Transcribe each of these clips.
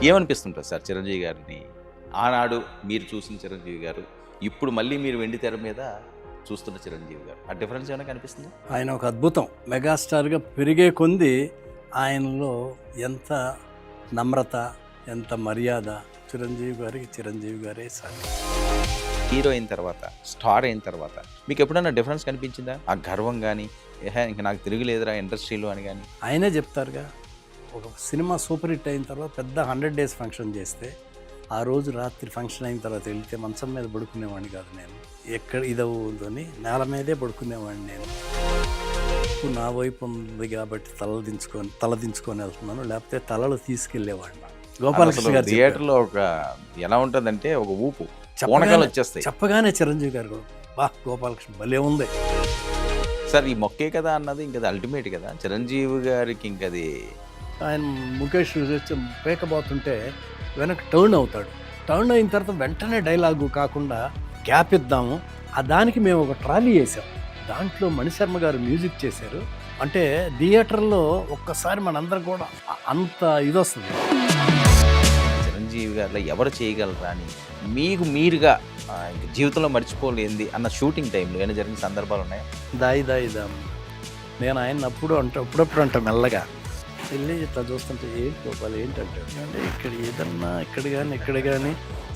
ఏమనిపిస్తుంటుంది sir Chiranjeevi గారిని ఆనాడు మీరు చూసిన చిరంజీవి గారు, ఇప్పుడు మళ్ళీ మీరు వెండి తెర మీద చూస్తున్న చిరంజీవి గారు, ఆ డిఫరెన్స్ ఏమైనా కనిపిస్తుందా? ఆయన ఒక అద్భుతం. మెగాస్టార్గా పెరిగే కొంది ఆయనలో ఎంత నమ్రత, ఎంత మర్యాద. చిరంజీవి గారికి చిరంజీవి గారే సార్. హీరో అయిన తర్వాత, స్టార్ అయిన తర్వాత మీకు ఎప్పుడైనా డిఫరెన్స్ కనిపించిందా? ఆ గర్వం కానీ, ఇంకా నాకు తిరుగులేదురా ఇండస్ట్రీలో అని కానీ? ఆయనే చెప్తారుగా, ఒక సినిమా సూపర్ హిట్ అయిన తర్వాత పెద్ద 100 days ఫంక్షన్ చేస్తే ఆ రోజు రాత్రి ఫంక్షన్ అయిన తర్వాత వెళ్తే మంచం మీద పడుకునేవాడిని కాదు నేను. ఎక్కడ ఇదవుతుందని నేల మీదే పడుకునేవాడిని నేను. ఇప్పుడు నా వైపు ఉంది కాబట్టి తల దించుకొని వెళ్తున్నాను, లేకపోతే తలలు తీసుకెళ్లేవాడిని. గోపాలకృష్ణ గారు థియేటర్లో ఒక ఎలా ఉంటుందంటే ఒక ఊపు పూనకాలు వచ్చేస్తాయి. చెప్పగానే చిరంజీవి గారు బా గోపాలకృష్ణ భలే ఉంది సార్. ఈ మొక్కే కదా అన్నది ఇంకది అల్టిమేట్ కదా చిరంజీవి గారికి. ఇంకది ఆయన ముఖేష్ వచ్చి పేకబోతుంటే వెనక టర్న్ అవుతాడు. టర్న్ అయిన తర్వాత వెంటనే డైలాగు కాకుండా గ్యాప్ ఇద్దాము. ఆ దానికి మేము ఒక ట్రాలీ వేసాం. దాంట్లో మణిశర్మ గారు మ్యూజిక్ చేశారు. అంటే థియేటర్లో ఒక్కసారి మనందరం కూడా అంత ఇది వస్తుంది. చిరంజీవి గారిలో ఎవరు చేయగలరా అని మీకు మీరుగా జీవితంలో మర్చిపోలేంది అన్న షూటింగ్ టైంలో ఏమైనా జరిగిన సందర్భాలు ఉన్నాయా? దాయి నేను ఆయన అప్పుడప్పుడు అంట మెల్లగా వెళ్ళి ఇట్లా చూస్తుంటే ఏంటి గోపాల్ ఏంటంటే అంటే ఇక్కడ కానీ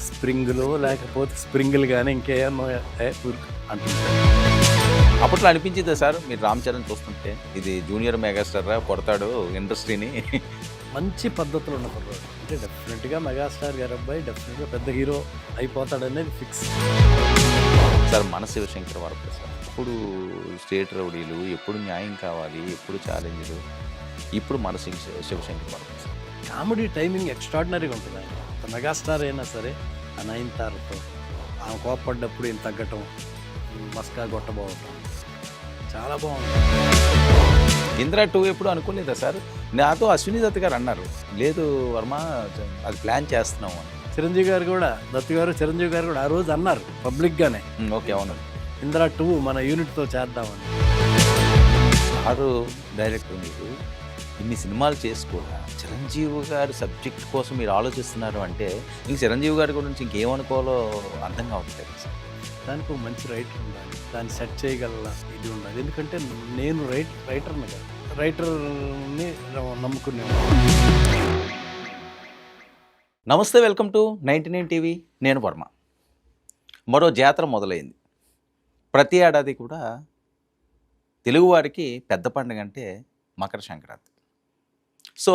స్ప్రింగులు లేకపోతే స్ప్రింగులు కానీ ఇంకేమో అంటుంటారు. అప్పట్లో అనిపించిందా సార్ మీరు రామ్ చరణ్ చూస్తుంటే ఇది జూనియర్ మెగాస్టార్ రా కొడతాడు ఇండస్ట్రీని? మంచి పద్ధతులు ఉన్న కుర్రాడు అంటే డెఫినెట్గా మెగాస్టార్ గారు అబ్బాయి డెఫినెట్గా పెద్ద హీరో అయిపోతాడనేది ఫిక్స్. సార్ మన శివశంకర్ వరప్రసాద్ ఇప్పుడు స్టేట్ రౌడీలు, ఎప్పుడు న్యాయం కావాలి, ఎప్పుడు ఛాలెంజ్లు, ఇప్పుడు మన శివశంకర్ వరప్రసాద్ కామెడీ టైమింగ్ ఎక్స్ట్రాడినరీగా ఉంటుంది. ఆయన మెగాస్టార్ అయినా సరే ఆ 9 ఆమె కోపడ్డప్పుడు ఈయన తగ్గటం, మస్కా కొట్టబోవటం చాలా బాగుంది. ఇంద్ర 2 ఎప్పుడు అనుకోలేదా సార్? నాతో అశ్విని దత్ గారు అన్నారు, లేదు వర్మ అది ప్లాన్ చేస్తున్నాము అని. చిరంజీవి గారు కూడా చిరంజీవి గారు కూడా ఆ రోజు అన్నారు పబ్లిక్గానే. ఓకే అవును, ఇంద్ర 2 మన యూనిట్తో చేద్దామని. సారు డైరెక్టర్ మీరు ఇన్ని సినిమాలు చేసుకోరా, చిరంజీవి గారి సబ్జెక్ట్ కోసం మీరు ఆలోచిస్తున్నారు అంటే ఇంక చిరంజీవి గారి గురించి ఇంకేమనుకోవాలో అర్థం కావట్లేదు సార్. దానికి ఒక మంచి రైటర్ ఉండాలి, దాన్ని సెట్ చేయగల ఇది ఉండాలి. ఎందుకంటే నేను రైటర్ని కాదు, రైటర్ని నమ్ముకునేవాడు. నమస్తే, వెల్కమ్ టు 99 టీవీ. నేను వర్మ. మరో జాతర మొదలైంది. ప్రతి ఏడాది కూడా తెలుగువారికి పెద్ద పండుగ అంటే మకర సంక్రాంతి. సో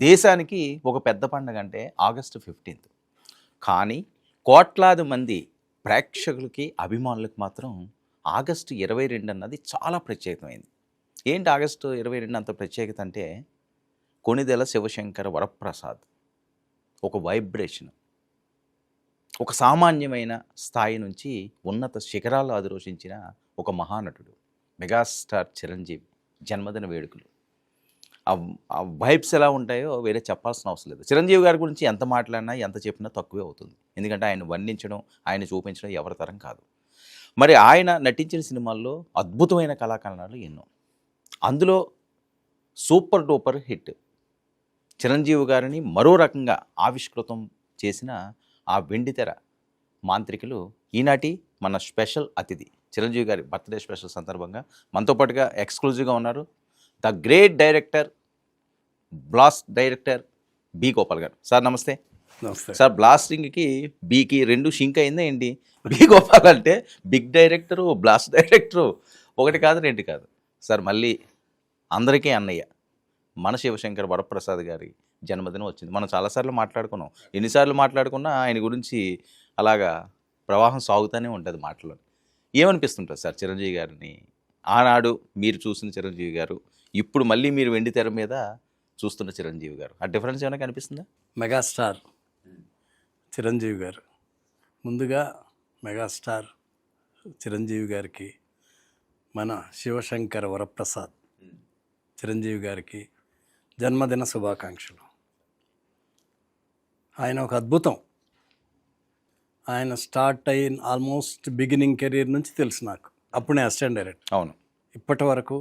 దేశానికి ఒక పెద్ద పండుగ అంటే August 15. కానీ కోట్లాది మంది ప్రేక్షకులకి, అభిమానులకు మాత్రం August 22 అన్నది చాలా ప్రత్యేకమైంది. ఏంటి August 22 అంత ప్రత్యేకత అంటే, కొణిదెల శివశంకర వరప్రసాద్ ఒక వైబ్రేషన్, ఒక సామాన్యమైన స్థాయి నుంచి ఉన్నత శిఖరాలు అధిరోషించిన ఒక మహానటుడు మెగాస్టార్ చిరంజీవి జన్మదిన వేడుకలు. ఆ వైబ్స్ ఎలా ఉంటాయో వేరే చెప్పాల్సిన అవసరం లేదు. చిరంజీవి గారి గురించి ఎంత మాట్లాడినా, ఎంత చెప్పినా తక్కువే అవుతుంది. ఎందుకంటే ఆయన వర్ణించడం, ఆయన చూపించడం ఎవరి తరం కాదు. మరి ఆయన నటించిన సినిమాల్లో అద్భుతమైన కళాఖండాలు ఎన్నో. అందులో సూపర్ డూపర్ హిట్ చిరంజీవి గారిని మరో రకంగా ఆవిష్కృతం చేసిన ఆ వెండితెర మాంత్రికులు ఈనాటి మన స్పెషల్ అతిథి. చిరంజీవి గారి బర్త్డే స్పెషల్ సందర్భంగా మనతో పాటుగా ఎక్స్క్లూజివ్గా ఉన్నారు the great director, blast director B Gopal గారు. సార్ నమస్తే. నమస్తే సార్. బ్లాస్టింగ్కి బీకి 2 షింక్ అయిందా ఏంటి? బి గోపాల్ అంటే బిగ్ డైరెక్టరు, బ్లాస్ట్ డైరెక్టరు, 1 కాదు 2 కాదు. సార్ మళ్ళీ అందరికీ అన్నయ్య మన శివశంకర్ వరప్రసాద్ గారి జన్మదినం వచ్చింది. మనం చాలాసార్లు మాట్లాడుకున్నాం. ఎన్నిసార్లు మాట్లాడుకున్నా ఆయన గురించి అలాగా ప్రవాహం సాగుతూనే ఉంటుంది మాటలో. ఏమనిపిస్తుంటుంది సార్ చిరంజీవి గారిని ఆనాడు మీరు చూసిన చిరంజీవి గారు, ఇప్పుడు మళ్ళీ మీరు వెండి తెర మీద చూస్తున్న చిరంజీవి గారు, ఆ డిఫరెన్స్ ఏమైనా కనిపిస్తుందా? మెగాస్టార్ చిరంజీవి గారు, ముందుగా మెగాస్టార్ చిరంజీవి గారికి, మన శివశంకర వరప్రసాద్ చిరంజీవి గారికి జన్మదిన శుభాకాంక్షలు. ఆయన ఒక అద్భుతం. ఆయన స్టార్ట్ అయిన ఆల్మోస్ట్ బిగినింగ్ కెరీర్ నుంచి తెలుసు నాకు. అప్పుడే అసిస్టెంట్ డైరెక్టర్. అవును. ఇప్పటి వరకు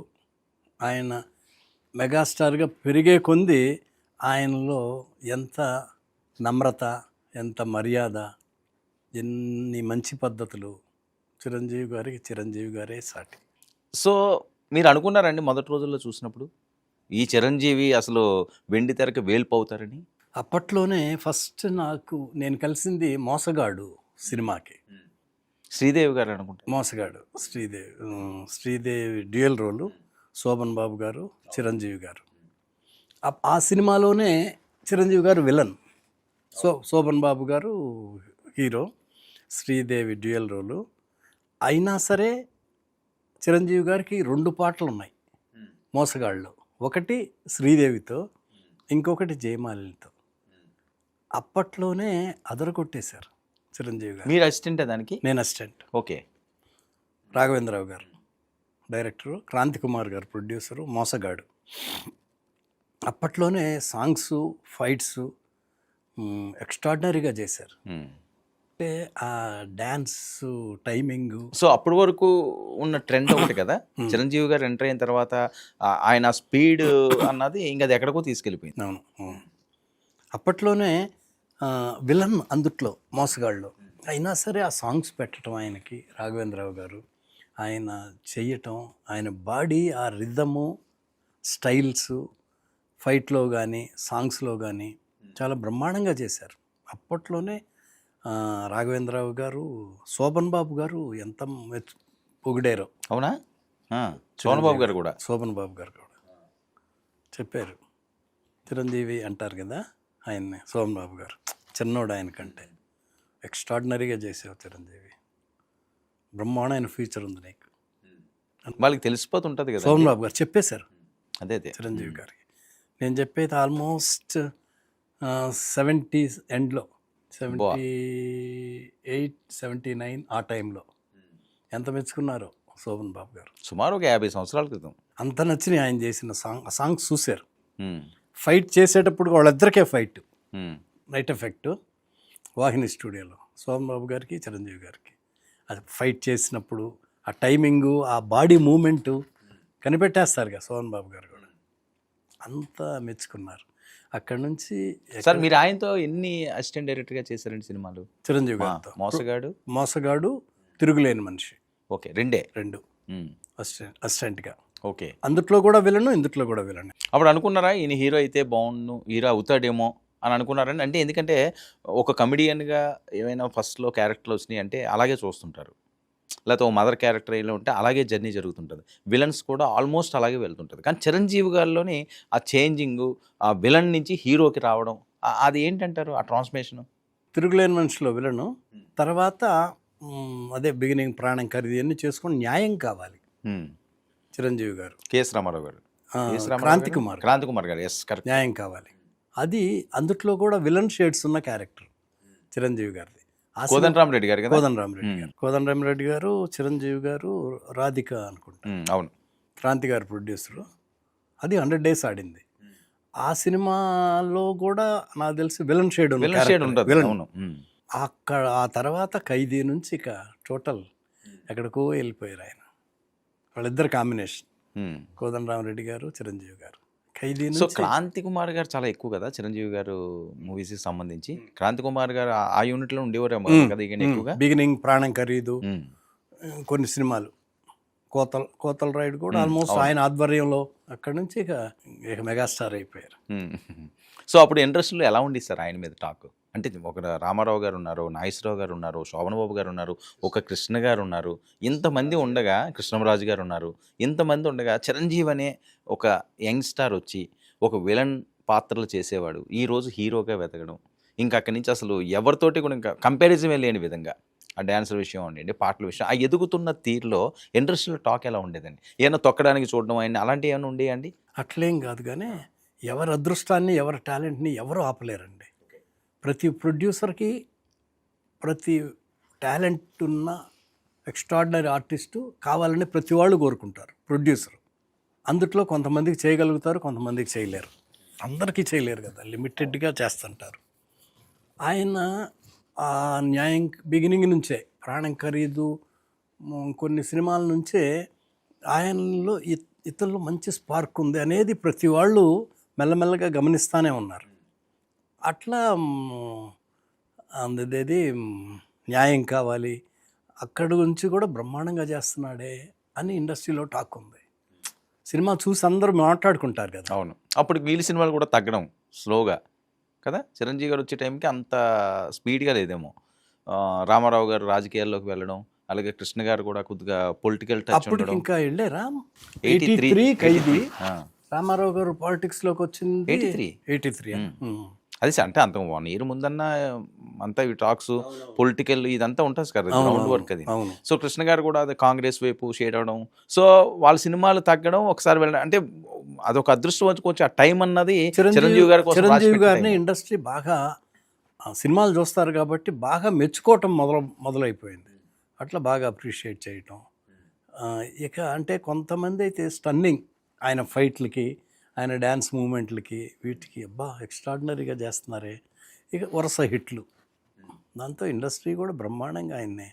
ఆయన మెగాస్టార్గా పెరిగే కొంది ఆయనలో ఎంత నమ్రత, ఎంత మర్యాద, ఎన్ని మంచి పద్ధతులు. చిరంజీవి గారే సాటి. సో మీరు అనుకున్నారండి మొదటి రోజుల్లో చూసినప్పుడు ఈ చిరంజీవి అసలు వెండి తెరకి వేల్పు అవుతారని? అప్పట్లోనే ఫస్ట్ నేను కలిసింది మోసగాడు సినిమాకి. శ్రీదేవి గారు అనుకుంటా. మోసగాడు శ్రీదేవి డ్యూయల్ రోలు, శోభన్ బాబు గారు, చిరంజీవి గారు. ఆ సినిమాలోనే చిరంజీవి గారు విలన్, శోభన్ బాబు గారు హీరో, శ్రీదేవి డ్యూయల్ రోలు. అయినా సరే చిరంజీవి గారికి 2 పాటలు ఉన్నాయి మోసగాళ్ళు. ఒకటి శ్రీదేవితో, ఇంకొకటి జయమాలినితో. అప్పట్లోనే అదరగొట్టేశారు చిరంజీవి గారు. మీరు అసిస్టెంట్ దానికి? నేను అసిస్టెంట్. ఓకే. రాఘవేంద్రరావు గారు డైరెక్టరు, క్రాంతి కుమార్ గారు ప్రొడ్యూసరు. మోసగాడు అప్పట్లోనే సాంగ్స్, ఫైట్స్ ఎక్స్ట్రాడినరీగా చేశారు. అంటే ఆ డ్యాన్స్ టైమింగ్. సో అప్పటి వరకు ఉన్న ట్రెండ్ ఒకటి కదా, చిరంజీవి గారు ఎంటర్ అయిన తర్వాత ఆయన స్పీడ్ అన్నది ఇంకా అది ఎక్కడికో తీసుకెళ్ళిపోయింది. అవును. అప్పట్లోనే విలన్ అందుట్లో మోసగాళ్ళు. అయినా సరే ఆ సాంగ్స్ పెట్టడం ఆయనకి, రాఘవేంద్రరావు గారు ఆయన చెయ్యటం, ఆయన బాడీ, ఆ రిథము, స్టైల్స్, ఫైట్లో కానీ సాంగ్స్లో కానీ చాలా బ్రహ్మాండంగా చేశారు. అప్పట్లోనే రాఘవేంద్రరావు గారు, శోభన్ బాబు గారు ఎంత పొగిడారో. అవునా? శోభన్ బాబు గారు కూడా చెప్పారు. చిరంజీవి అంటారు కదా ఆయన్ని, శోభన్ బాబు గారు చిన్నోడు ఆయన కంటే. ఎక్స్ట్రాడినరీగా చేసావు చిరంజీవి, బ్రహ్మాండమైన ఫ్యూచర్ ఉంది నీకు. వాళ్ళకి తెలిసిపోతుంటుంది కదా. శోభన్ బాబు గారు చెప్పేశారు అదే చిరంజీవి గారికి. నేను చెప్పేది ఆల్మోస్ట్ 70s ఎండ్లో, 78, 79 ఆ టైంలో. ఎంత మెచ్చుకున్నారో శోభన్ బాబు గారు. సుమారు ఒక 50 సంవత్సరాల క్రితం. అంత నచ్చినాయి ఆయన చేసిన సాంగ్స్ చూశారు. ఫైట్ చేసేటప్పుడు వాళ్ళిద్దరికే ఫైట్, నైట్ ఎఫెక్ట్, వాహిని స్టూడియోలో శోభన్ బాబు గారికి, చిరంజీవి గారికి. అది ఫైట్ చేసినప్పుడు ఆ టైమింగు, ఆ బాడీ మూమెంటు కనిపెట్టేస్తారు కదా శోభన్ బాబు గారు కూడా. అంతా మెచ్చుకున్నారు. అక్కడి నుంచి సార్ మీరు ఆయనతో ఎన్ని అసిస్టెంట్ డైరెక్టర్గా చేశారండి సినిమాలు? చిరంజీవి గారితో మోసగాడు, తిరుగులేని మనిషి. ఓకే, 2 అసిస్టెంట్గా. ఓకే. అందుట్లో కూడా విలను, ఇందుట్లో కూడా విలను. అప్పుడు అనుకున్నారా ఈయన హీరో అయితే బాగుండు, హీరో అవుతాడేమో అని అనుకున్నారండి? అంటే ఎందుకంటే ఒక కమెడియన్గా ఏమైనా ఫస్ట్లో క్యారెక్టర్లు వచ్చినాయి అంటే అలాగే చూస్తుంటారు, లేకపోతే ఒక మదర్ క్యారెక్టర్ ఇలా ఉంటే అలాగే జర్నీ జరుగుతుంటుంది. విలన్స్ కూడా ఆల్మోస్ట్ అలాగే వెళ్తుంటుంది. కానీ చిరంజీవి గారిలోని ఆ చేంజింగు, ఆ విలన్ నుంచి హీరోకి రావడం, అది ఏంటంటారు ఆ ట్రాన్స్ఫర్మేషన్? తిరుగులేని మనిషిలో విలను, తర్వాత అదే బిగినింగ్ ప్రాణం ఖరీదు అన్నీ చేసుకొని న్యాయం కావాలి. చిరంజీవి గారు, కేఎస్ రామారావు గారు, క్రాంతి కుమార్ గారు, న్యాయం కావాలి. అది అందుట్లో కూడా విలన్ షేడ్స్ ఉన్న క్యారెక్టర్ చిరంజీవి గారిది. కోదండరామరెడ్డి గారు కదా. కోదండరామరెడ్డి గారు, చిరంజీవి గారు, రాధిక అనుకుంటా. అవును. క్రాంతి గారు ప్రొడ్యూసరు. అది 100 days ఆడింది. ఆ సినిమాలో కూడా నాకు తెలిసి విలన్ షేడ్ ఉంటుంది. అక్కడ ఆ తర్వాత ఖైదీ నుంచి ఇక టోటల్ ఎక్కడికో వెళ్ళిపోయారు ఆయన. వాళ్ళిద్దరు కాంబినేషన్, కోదండరామరెడ్డి గారు, చిరంజీవి గారు. ఖైదీ. సో క్రాంతి కుమార్ గారు చాలా ఎక్కువ కదా చిరంజీవి గారు మూవీస్కి సంబంధించి. క్రాంతి కుమార్ గారు ఆ యూనిట్లో ఉండేవారేమో కదా ఎక్కువగా. బిగినింగ్, ప్రాణం ఖరీదు, కొన్ని సినిమాలు, కోతల రైడ్ కూడా ఆల్మోస్ట్ ఆయన ఆధ్వర్యంలో. అక్కడ నుంచి ఇక మెగాస్టార్ అయిపోయారు. సో అప్పుడు ఇండస్ట్రీలో ఎలా ఉండి సార్ ఆయన మీద టాక్? అంటే ఒక రామారావు గారు ఉన్నారు, నాగేశ్వరరావు గారు ఉన్నారు, శోభన్ బాబు గారు ఉన్నారు, ఒక కృష్ణ గారు ఉన్నారు, ఇంతమంది ఉండగా, కృష్ణరాజు గారు ఉన్నారు, ఇంతమంది ఉండగా చిరంజీవి అనే ఒక యంగ్స్టార్ వచ్చి ఒక విలన్ పాత్రలు చేసేవాడు ఈరోజు హీరోగా వెతకడం, ఇంకా అక్కడి నుంచి అసలు ఎవరితోటి కూడా ఇంకా కంపారిజన్ లేని విధంగా ఆ డ్యాన్సర్ విషయం ఉండండి, పాటల విషయం, ఆ ఎదుగుతున్న తీరులో ఇండస్ట్రీలో టాక్ ఎలా ఉండేదండి? ఏమైనా తొక్కడానికి చూడడం అయినా అలాంటివి ఏమైనా ఉండేయండి? అట్లేం కాదు, కానీ ఎవరి అదృష్టాన్ని, ఎవరి టాలెంట్ని ఎవరు ఆపలేరండి. ప్రతి ప్రొడ్యూసర్కి ప్రతి టాలెంట్ ఉన్న ఎక్స్ట్రాడినరీ ఆర్టిస్టు కావాలని ప్రతి వాళ్ళు కోరుకుంటారు. ప్రొడ్యూసర్ అందుట్లో కొంతమందికి చేయగలుగుతారు, కొంతమందికి చేయలేరు. అందరికీ చేయలేరు కదా, లిమిటెడ్గా చేస్తుంటారు. ఆయన ఆ న్యాయం బిగినింగ్ నుంచే, ప్రాణం ఖరీదు, కొన్ని సినిమాల నుంచే ఆయనలో ఇతరులు మంచి స్పార్క్ ఉంది అనేది ప్రతి వాళ్ళు మెల్లమెల్లగా గమనిస్తూనే ఉన్నారు. అట్లా అందుదేది న్యాయం కావాలి అక్కడి నుంచి కూడా బ్రహ్మాండంగా చేస్తున్నాడే అని ఇండస్ట్రీలో టాక్ ఉంది. సినిమా చూసి అందరూ మాట్లాడుకుంటారు కదా. అవును, అప్పుడు వీళ్ళ సినిమాలు కూడా తగ్గడం స్లోగా కదా. చిరంజీవి గారు వచ్చే టైంకి అంత స్పీడ్గా లేదేమో. రామారావు గారు రాజకీయాల్లోకి వెళ్ళడం, అలాగే కృష్ణ గారు కూడా కొద్దిగా పొలిటికల్ టచ్ అప్పటికి ఉండడం. ఇంకా వెళ్ళారా 83 83 ఖైదీ. ఆ, రామారావు గారు పాలిటిక్స్లోకి వచ్చింది 83. 83. అది అంటే అంత 1 year ముందన్న అంతా ఈ టాక్స్ పొలిటికల్ ఇదంతా ఉంటుంది కదా, గ్రౌండ్ వర్క్ అది. అవును. సో కృష్ణ గారు కూడా అది కాంగ్రెస్ వైపు షేడ్ అవడం, సో వాళ్ళ సినిమాలు తగ్గడం, ఒకసారి వెళ్ళడం అంటే అదొక అదృష్టం వచ్చి ఆ టైం అన్నది చిరంజీవి గారి కోసం రాసి చిరంజీవి పెట్టిన గారిని time. ఇండస్ట్రీ బాగా సినిమాలు చూస్తారు కాబట్టి బాగా మెచ్చుకోవటం మొదలైపోయింది. అట్లా బాగా అప్రిషియేట్ చేయటం. ఇక అంటే కొంతమంది అయితే స్టన్నింగ్ ఆయన ఫైట్లకి, ఆయన డ్యాన్స్ మూమెంట్లకి, వీటికి అబ్బా ఎక్స్ట్రాడినరీగా చేస్తున్నారే. ఇక వరుస హిట్లు. దాంతో ఇండస్ట్రీ కూడా బ్రహ్మాండంగా ఆయన్ని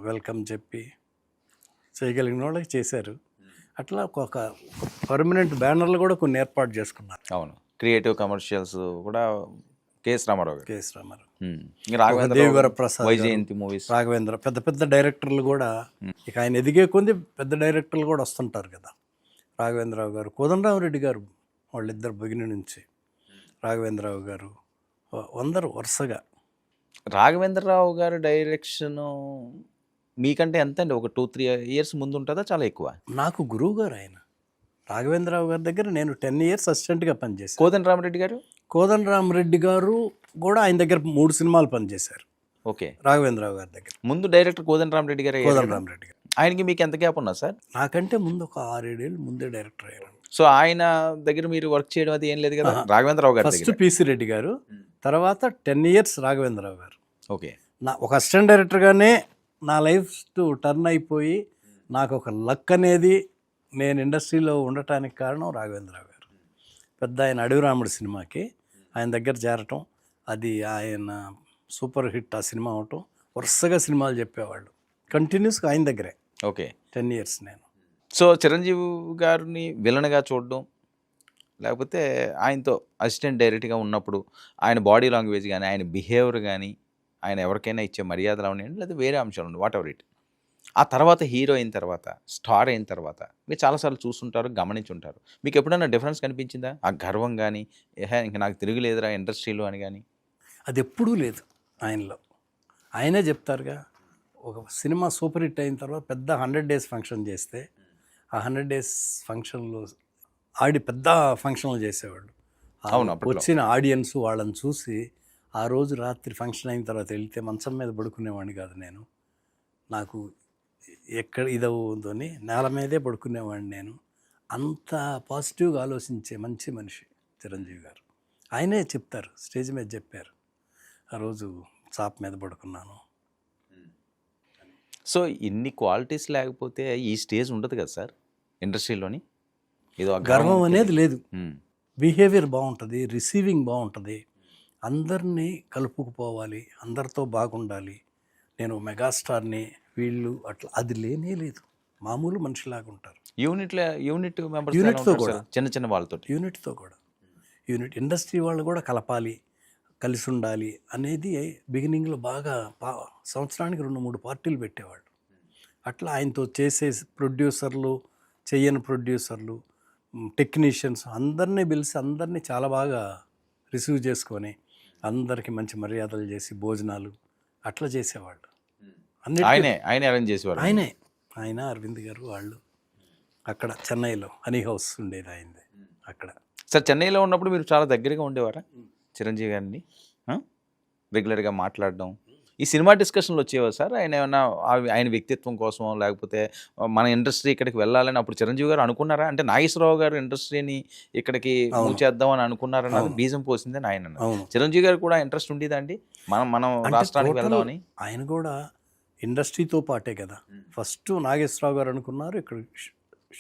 వెల్కమ్ చెప్పి చేయగలిగిన వాళ్ళకి చేశారు. అట్లా ఒక పర్మనెంట్ బ్యానర్లు కూడా కొన్ని ఏర్పాటు చేసుకున్నారు. అవును, క్రియేటివ్ కమర్షియల్స్ కూడా కేఎస్ రామారావు గారు, కేఎస్ రామారావు, రాఘవేంద్ర ప్రసాద్, వైజయంతి మూవీస్, రాఘవేంద్ర, పెద్ద పెద్ద డైరెక్టర్లు కూడా ఇక ఆయన ఎదిగే కొంది పెద్ద డైరెక్టర్లు కూడా వస్తుంటారు కదా. రాఘవేంద్రరావు గారు, కోదండరామరెడ్డి గారు, వాళ్ళిద్దరు బిగిన నుంచి రాఘవేంద్రరావు గారు అందరూ వరుసగా. రాఘవేంద్రరావు గారు డైరెక్షన్ మీకంటే ఎంత అండి, ఒక 2-3 years ముందు ఉంటుందా, చాలా ఎక్కువ? నాకు గురువు గారు ఆయన. రాఘవేంద్రరావు గారి దగ్గర నేను 10 years అసిస్టెంట్గా పనిచేశాను. కోదండరామరెడ్డి గారు, కోదండరామరెడ్డి గారు కూడా ఆయన దగ్గర 3 సినిమాలు పనిచేశారు. ఓకే, రాఘవేంద్రరావు గారి దగ్గర. ముందు డైరెక్టర్ కోదండరామరెడ్డి గారు. కోదండరామరెడ్డి గారు ఆయనకి మీకు ఎంత గ్యాప్ ఉన్నా సార్? నాకంటే ముందు ఒక 6-7 ఏళ్ళు ముందే డైరెక్టర్ అయ్యారు. సో ఆయన దగ్గర మీరు వర్క్ చేయడం అది ఏం లేదు కదా? రాఘవేంద్రరావు గారు ఫస్ట్ పిసి రెడ్డి గారు, తర్వాత 10 years రాఘవేంద్రరావు గారు. ఓకే, ఒక అసిస్టెంట్ డైరెక్టర్గానే నా లైఫ్ టర్న్ అయిపోయి నాకు ఒక లక్ అనేది నేను ఇండస్ట్రీలో ఉండటానికి కారణం రాఘవేంద్రరావు గారు. పెద్ద ఆయన అడవి రాముడు సినిమాకి ఆయన దగ్గర చేరటం, అది ఆయన సూపర్ హిట్ ఆ సినిమా అవటం, వరుసగా సినిమాలు చెప్పేవాళ్ళు కంటిన్యూస్గా ఆయన దగ్గరే. ఓకే, 10 years నేను. సో చిరంజీవి గారిని విలన్గా చూడడం, లేకపోతే ఆయనతో అసిస్టెంట్ డైరెక్ట్గా ఉన్నప్పుడు ఆయన బాడీ లాంగ్వేజ్ కానీ, ఆయన బిహేవియర్ కానీ, ఆయన ఎవరికైనా ఇచ్చే మర్యాదలు అవనివ్వండి, లేదా వేరే అంశాలు ఉండి వాట్ ఎవర్ ఇట్, ఆ తర్వాత హీరో అయిన తర్వాత, స్టార్ అయిన తర్వాత మీరు చాలాసార్లు చూస్తుంటారు, గమనించుంటారు. మీకు ఎప్పుడైనా డిఫరెన్స్ కనిపించిందా? ఆ గర్వం కానీ, ఇంక నాకు తిరుగులేదురా ఇండస్ట్రీలో అని కానీ? అది ఎప్పుడూ లేదు ఆయనలో. ఆయనే చెప్తారుగా, ఒక సినిమా సూపర్ హిట్ అయిన తర్వాత పెద్ద 100 days ఫంక్షన్ చేస్తే ఆ 100 days ఫంక్షన్లో పెద్ద ఫంక్షన్లు చేసేవాళ్ళు. అవును, అప్పట్లో. వచ్చిన ఆడియన్స్ వాళ్ళని చూసి ఆ రోజు రాత్రి ఫంక్షన్ అయిన తర్వాత వెళ్తే మంచం మీద పడుకునేవాడిని కాదు నేను. నాకు ఎక్కడ ఇదవుతుందని నేల మీదే పడుకునేవాడిని నేను. అంత పాజిటివ్గా ఆలోచించే మంచి మనిషి చిరంజీవి గారు. ఆయనే చెప్తారు, స్టేజ్ మీద చెప్పారు, ఆ రోజు చాప్ మీద పడుకున్నాను. సో ఇన్ని క్వాలిటీస్ లేకపోతే ఈ స్టేజ్ ఉండదు కదా సార్ ఇండస్ట్రీలోని. ఏదో గర్వం అనేది లేదు. బిహేవియర్ బాగుంటుంది, రిసీవింగ్ బాగుంటుంది, అందరినీ కలుపుకుపోవాలి, అందరితో బాగుండాలి. నేను మెగాస్టార్ని, వీళ్ళు అట్లా అది లేనే లేదు. మామూలు మనిషిలాగా ఉంటారు. యూనిట్ మెంబర్స్, యూనిట్తో కూడా, చిన్న చిన్న వాళ్ళతో, యూనిట్తో కూడా, యూనిట్ ఇండస్ట్రీ వాళ్ళు కూడా కలపాలి, కలిసి ఉండాలి అనేది బిగినింగ్లో బాగా సంవత్సరానికి 2-3 పార్టీలు పెట్టేవాళ్ళు. అట్లా ఆయనతో చేసే ప్రొడ్యూసర్లు, చెయ్యని ప్రొడ్యూసర్లు, టెక్నీషియన్స్ అందరినీ పిలిచి అందరినీ చాలా బాగా రిసీవ్ చేసుకొని అందరికీ మంచి మర్యాదలు చేసి భోజనాలు అట్లా చేసేవాళ్ళు. ఆయనే అరేంజ్ చేసేవారు. ఆయన అరవింద్ గారు వాళ్ళు అక్కడ చెన్నైలో హనీ హౌస్ ఉండేది ఆయనది అక్కడ. సార్ చెన్నైలో ఉన్నప్పుడు మీరు చాలా దగ్గరగా ఉండేవారా చిరంజీవి గారిని? రెగ్యులర్గా మాట్లాడడం, ఈ సినిమా డిస్కషన్లు వచ్చేవారు సార్? ఆయన ఏమన్నా ఆయన వ్యక్తిత్వం కోసం, లేకపోతే మన ఇండస్ట్రీ ఇక్కడికి వెళ్ళాలని అప్పుడు చిరంజీవి గారు అనుకున్నారా? అంటే నాగేశ్వరరావు గారు ఇండస్ట్రీని ఇక్కడికి మూవ్ చేద్దాం అని అనుకున్నారన్నది బీజం పోసిందని ఆయన అన్నారు. చిరంజీవి గారు కూడా ఇంట్రెస్ట్ ఉండేదా అండి మనం రాష్ట్రానికి వెళ్దామని? ఆయన కూడా ఇండస్ట్రీతో పాటే కదా. ఫస్ట్ నాగేశ్వరరావు గారు అనుకున్నారు, ఇక్కడ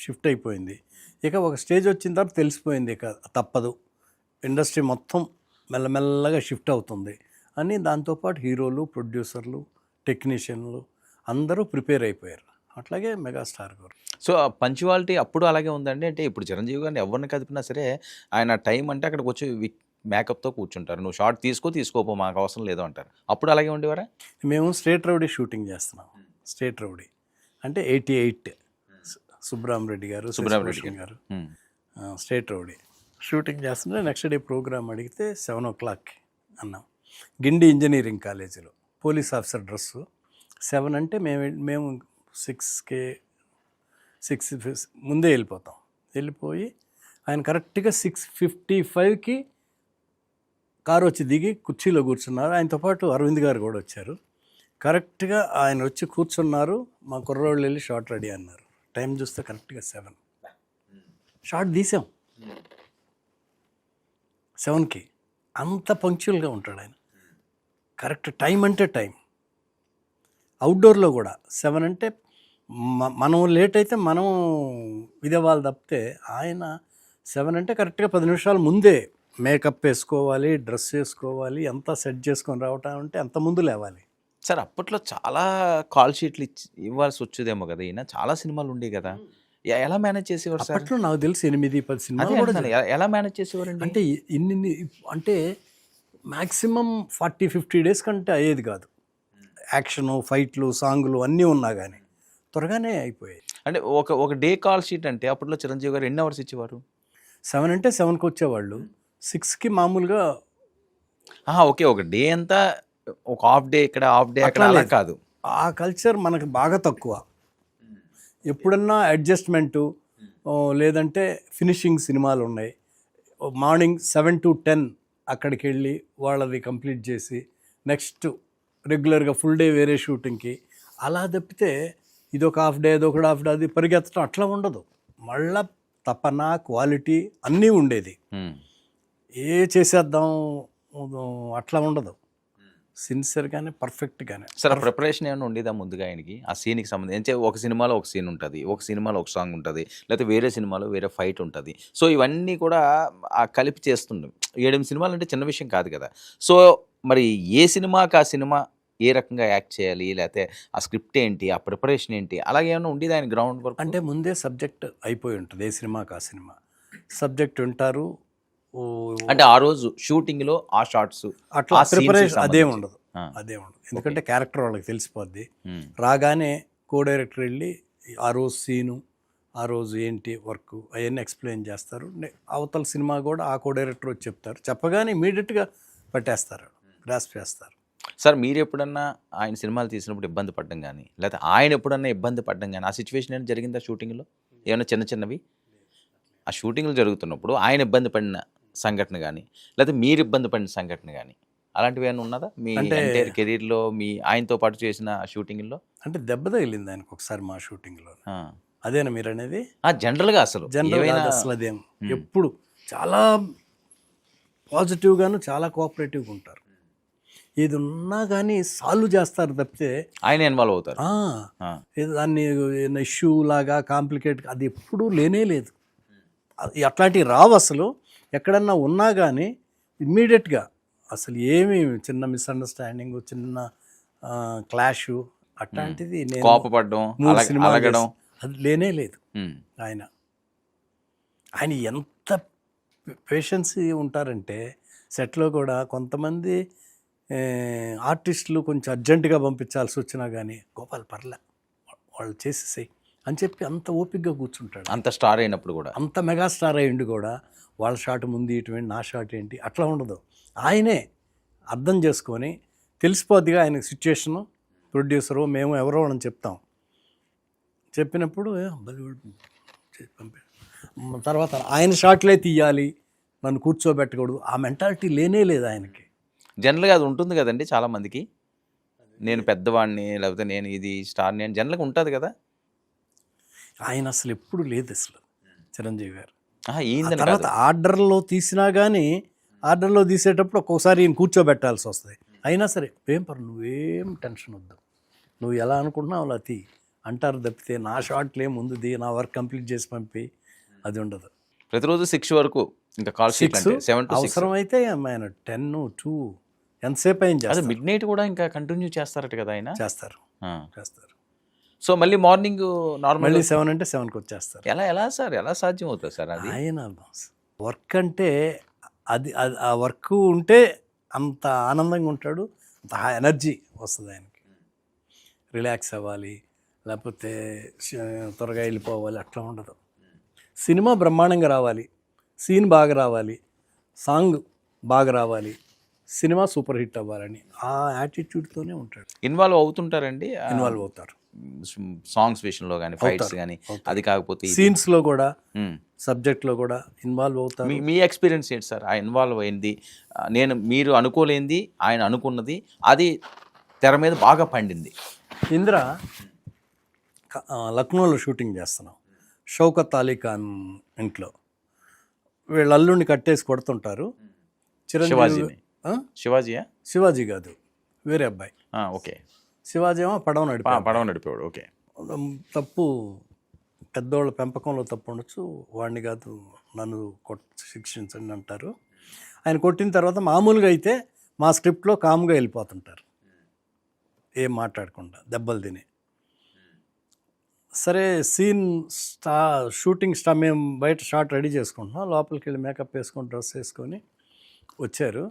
షిఫ్ట్ అయిపోయింది. ఇక ఒక స్టేజ్ వచ్చిన తర్వాత తెలిసిపోయింది, ఇక తప్పదు, ఇండస్ట్రీ మొత్తం మెల్లమెల్లగా షిఫ్ట్ అవుతుంది అని. దాంతోపాటు హీరోలు, ప్రొడ్యూసర్లు, టెక్నీషియన్లు అందరూ ప్రిపేర్ అయిపోయారు. అట్లాగే మెగాస్టార్ గారు. సో, ఆ పంక్చువాలిటీ అప్పుడు అలాగే ఉందండి? అంటే ఇప్పుడు చిరంజీవి గారిని ఎవరిని కదిపినా సరే, ఆయన టైం అంటే అక్కడికొచ్చి మేకప్‌తో కూర్చుంటారు. నువ్వు షాట్ తీసుకోపో మాకు అవసరం లేదు అంటారు. అప్పుడు అలాగే ఉండేవారా? మేము స్ట్రేట్ రౌడీ షూటింగ్ చేస్తున్నాం. స్ట్రేట్ రౌడీ అంటే 88 సుబ్బరామరెడ్డి గారు, సుబ్బరామరెడ్డి శశిభూషణ్ గారు హ్మ్. స్ట్రేట్ రౌడీ షూటింగ్ చేస్తుంటే నెక్స్ట్ డే ప్రోగ్రామ్ అడిగితే 7:00 అన్నాం. గిండి ఇంజనీరింగ్ కాలేజీలో పోలీస్ ఆఫీసర్ డ్రెస్సు 7 అంటే మేము 6కి ముందే వెళ్ళిపోతాం. వెళ్ళిపోయి ఆయన కరెక్ట్గా 6:55కి కారు వచ్చి దిగి కుర్చీలో కూర్చున్నారు. ఆయనతో పాటు అరవింద్ గారు కూడా వచ్చారు. కరెక్ట్గా ఆయన వచ్చి కూర్చున్నారు. మా కుర్రోళ్ళు వెళ్ళి షాట్ రెడీ అన్నారు. టైం చూస్తే కరెక్ట్గా 7. షాట్ తీసాం 7కి. అంత పంక్చువల్గా ఉంటాడు ఆయన. కరెక్ట్ టైం అంటే టైం. అవుట్డోర్లో కూడా 7 అంటే మనం లేట్ అయితే మనం ఇదేవాళ్ళు తప్పితే ఆయన 7 అంటే కరెక్ట్గా 10 నిమిషాల ముందే మేకప్ వేసుకోవాలి, డ్రెస్ వేసుకోవాలి, అంతా సెట్ చేసుకొని రావటం అంటే అంత ముందు లేవాలి. సార్ అప్పట్లో చాలా కాల్ షీట్లు ఇవ్వాల్సి వచ్చేదేమో కదా ఈయన. చాలా సినిమాలు ఉండేవి కదా. ఎలా మేనేజ్ చేసేవారు సార్? అప్పట్లో నాకు తెలిసి 8-10 అదే సినిమాలు కూడా అంటున్నాను. ఎలా మేనేజ్ చేసేవారండి? అంటే ఇన్ని అంటే మ్యాక్సిమం 40-50 డేస్ కంటే అయ్యేది కాదు. యాక్షను, ఫైట్లు, సాంగులు అన్నీ ఉన్నా కానీ త్వరగానే అయిపోయాయి. అంటే ఒక డే కాల్ షీట్ అంటే అప్పట్లో చిరంజీవి గారు ఎన్ని అవర్స్ ఇచ్చేవారు? 7 అంటే 7కి వచ్చేవాళ్ళు. 6కి మామూలుగా ఓకే. ఒక డే అంతా ఒక హాఫ్ డే ఇక్కడ, హాఫ్ డే అక్కడ అలా కాదు. ఆ కల్చర్ మనకు బాగా తక్కువ. ఎప్పుడన్నా అడ్జస్ట్మెంటు లేదంటే ఫినిషింగ్ సినిమాలు ఉన్నాయి. మార్నింగ్ 7 to 10 అక్కడికి వెళ్ళి వాళ్ళది కంప్లీట్ చేసి నెక్స్ట్ రెగ్యులర్గా ఫుల్ డే వేరే షూటింగ్కి అలా తప్పితే ఇదొక హాఫ్ డే అదొక హాఫ్ డే అది పరిగెత్తడం అట్లా ఉండదు. మళ్ళా తపన, క్వాలిటీ అన్నీ ఉండేది. ఏ చేసేద్దాం అట్లా ఉండదు. సిన్సియర్గానే పర్ఫెక్ట్గానే. సార్ ప్రిపరేషన్ ఏమైనా ఉండేదా ముందుగా ఆయనకి ఆ సీన్కి సంబంధించి? ఒక సినిమాలో ఒక సీన్ ఉంటుంది, ఒక సినిమాలో ఒక సాంగ్ ఉంటుంది, లేకపోతే వేరే సినిమాలో వేరే ఫైట్ ఉంటుంది. సో ఇవన్నీ కూడా కలిపి చేస్తుండే 7 సినిమాలు అంటే చిన్న విషయం కాదు కదా. సో మరి ఏ సినిమాకి ఆ సినిమా ఏ రకంగా యాక్ట్ చేయాలి, లేకపోతే ఆ స్క్రిప్ట్ ఏంటి, ఆ ప్రిపరేషన్ ఏంటి, అలాగే ఏమైనా ఉండేది ఆయన గ్రౌండ్ వర్క్? అంటే ముందే సబ్జెక్ట్ అయిపోయి ఉంటుంది. ఏ సినిమాకి ఆ సినిమా సబ్జెక్ట్ వింటారు. అంటే ఆ రోజు షూటింగ్లో ఆ షార్ట్స్ అట్లా ప్రిపరేషన్ అదే ఉండదు. ఎందుకంటే క్యారెక్టర్ వాళ్ళకి తెలిసిపోద్ది. రాగానే కో డైరెక్టర్ వెళ్ళి ఆ రోజు సీను, ఆ రోజు ఏంటి వర్క్ అవన్నీ ఎక్స్ప్లెయిన్ చేస్తారు. అవతల సినిమా కూడా ఆ కో డైరెక్టర్ వచ్చి చెప్తారు. చెప్పగానే ఇమీడియట్గా పట్టేస్తారు, గ్రాస్ప్ చేస్తారు. సార్ మీరు ఎప్పుడన్నా ఆయన సినిమాలు తీసినప్పుడు ఇబ్బంది పడ్డం కానీ, లేకపోతే ఆయన ఎప్పుడన్నా ఇబ్బంది పడ్డం కానీ ఆ సిచ్యువేషన్ ఏమైనా జరిగిందా షూటింగ్లో? ఏమైనా చిన్నవి ఆ షూటింగ్లు జరుగుతున్నప్పుడు ఆయన ఇబ్బంది పడిన సంఘటన కానీ, లేకపోతే మీరు ఇబ్బంది పడిన సంఘటన కానీ అలాంటివి ఏమైనా ఉన్నదా మీ ఎంటైర్ కెరీర్లో మీ ఆయనతో పాటు చేసిన షూటింగ్లో? అంటే దెబ్బ తగిలింది ఆయనకు ఒకసారి మా షూటింగ్లో. అదేనా మీరు అనేది? జనరల్గా అసలు అదేం ఎప్పుడు చాలా పాజిటివ్గాను చాలా కోఆపరేటివ్గా ఉంటారు. ఏది ఉన్నా కానీ సాల్వ్ చేస్తారు తప్పితే ఆయన ఇన్వాల్వ్ అవుతారు. దాన్ని ఇష్యూ లాగా కాంప్లికేట్ అది ఎప్పుడూ లేనే లేదు. అట్లాంటివి రావు అసలు. ఎక్కడన్నా ఉన్నా కానీ ఇమ్మీడియట్గా అసలు ఏమి చిన్న మిస్అండర్స్టాండింగ్, చిన్న క్లాషు అట్లాంటిది నేను కోపపడడం, అలగడం అది లేనే లేదు. ఆయన ఎంత పేషెన్సీ ఉంటారంటే సెట్లో కూడా కొంతమంది ఆర్టిస్టులు కొంచెం అర్జెంటుగా పంపించాల్సి వచ్చినా కానీ గోపాల్ పర్లే వాళ్ళు చేసేసాయి అని చెప్పి అంత ఓపికగా కూర్చుంటాడు. అంత స్టార్ అయినప్పుడు కూడా, అంత మెగాస్టార్ అయ్యిండు కూడా వాళ్ళ షాట్ ముందు ఇటువంటి నా షాట్ ఏంటి అట్లా ఉండదు. ఆయనే అర్థం చేసుకొని తెలిసిపోద్దిగా ఆయన సిచ్యుయేషను. ప్రొడ్యూసరు మేము ఎవరో అని చెప్తాం. చెప్పినప్పుడు తర్వాత ఆయన షాట్లే తీయాలి, నన్ను కూర్చోబెట్టకూడదు, ఆ మెంటాలిటీ లేనే లేదు ఆయనకి. జనరల్గా అది ఉంటుంది కదండి చాలామందికి. నేను పెద్దవాడిని, లేకపోతే నేను ఇది స్టార్ని అని జనరల్గా ఉంటుంది కదా. ఆయన అసలు ఎప్పుడు లేదు అసలు చిరంజీవి గారు. తర్వాత ఆర్డర్లో తీసినా కానీ ఆర్డర్లో తీసేటప్పుడు ఒక్కోసారి ఈయన కూర్చోబెట్టాల్సి వస్తుంది. అయినా సరే నువ్వేం టెన్షన్ వద్దు, నువ్వు ఎలా అనుకుంటున్నావు అలా తీ అంటారు తప్పితే నా షాట్లే ముందు ది, నా వర్క్ కంప్లీట్ చేసి పంపి అది ఉండదు. ప్రతిరోజు 6 వరకు ఇంకా కాల్ షీట్ 7 to 6 అవసరం అయితే ఆయన 10, 2 ఎంతసేపు అయిన చేస్తారు. మిడ్ నైట్ కూడా ఇంకా కంటిన్యూ చేస్తారట కదా ఆయన. చేస్తారు. సో మళ్ళీ మార్నింగ్ నార్మల్ మళ్ళీ 7 అంటే 7కి వచ్చేస్తారు. ఎలా సార్ ఎలా సాధ్యం అవుతుంది సార్ అది? ఆయన వర్క్ అంటే అది ఆ వర్క్ ఉంటే అంత ఆనందంగా ఉంటాడు, అంత ఎనర్జీ వస్తుంది ఆయనకి. రిలాక్స్ అవ్వాలి, లేకపోతే త్వరగా వెళ్ళిపోవాలి అట్లా ఉండదు. సినిమా బ్రహ్మాండంగా రావాలి, సీన్ బాగా రావాలి, సాంగ్ బాగా రావాలి, సినిమా సూపర్ హిట్ అవ్వాలని ఆ యాటిట్యూడ్తోనే ఉంటాడు. ఇన్వాల్వ్ అవుతుంటారండి ఇన్వాల్వ్ అవుతారు సాంగ్స్ విషయంలో కానీ, ఫైట్స్ కానీ, అది కాకపోతే సీన్స్లో కూడా, సబ్జెక్ట్లో కూడా ఇన్వాల్వ్ అవుతారు. మీ ఎక్స్పీరియన్స్ ఏంటి సార్? ఆ ఇన్వాల్వ్ అయింది, మీరు అనుకోలేంది ఆయన అనుకున్నది, అది తెర మీద బాగా పండింది. ఇంద్ర లక్నోలో షూటింగ్ చేస్తున్నాం, షౌకత్ అలీ ఖాన్ ఇంట్లో. వీళ్ళ అల్లుడిని కట్టేసి కొడుతుంటారు. శివాజీని. శివాజీయా? శివాజీ కాదు, వేరే అబ్బాయి. ఓకే. శివాజీ ఏమో పడవ నడిపేవాడు. ఓకే. తప్పు పెద్దోళ్ళ పెంపకంలో తప్పు ఉండొచ్చు, వాడిని కాదు నన్ను శిక్షించండి అంటారు. ఆయన కొట్టిన తర్వాత మామూలుగా అయితే మా స్క్రిప్ట్లో కామ్గా వెళ్ళిపోతుంటారు, ఏం మాట్లాడకుండా, దెబ్బలు తిని. సరే సీన్ షూటింగ్ మేము బయట షాట్ రెడీ చేసుకుంటున్నాం, లోపలికి వెళ్ళి మేకప్ వేసుకొని డ్రెస్ వేసుకొని వచ్చారు.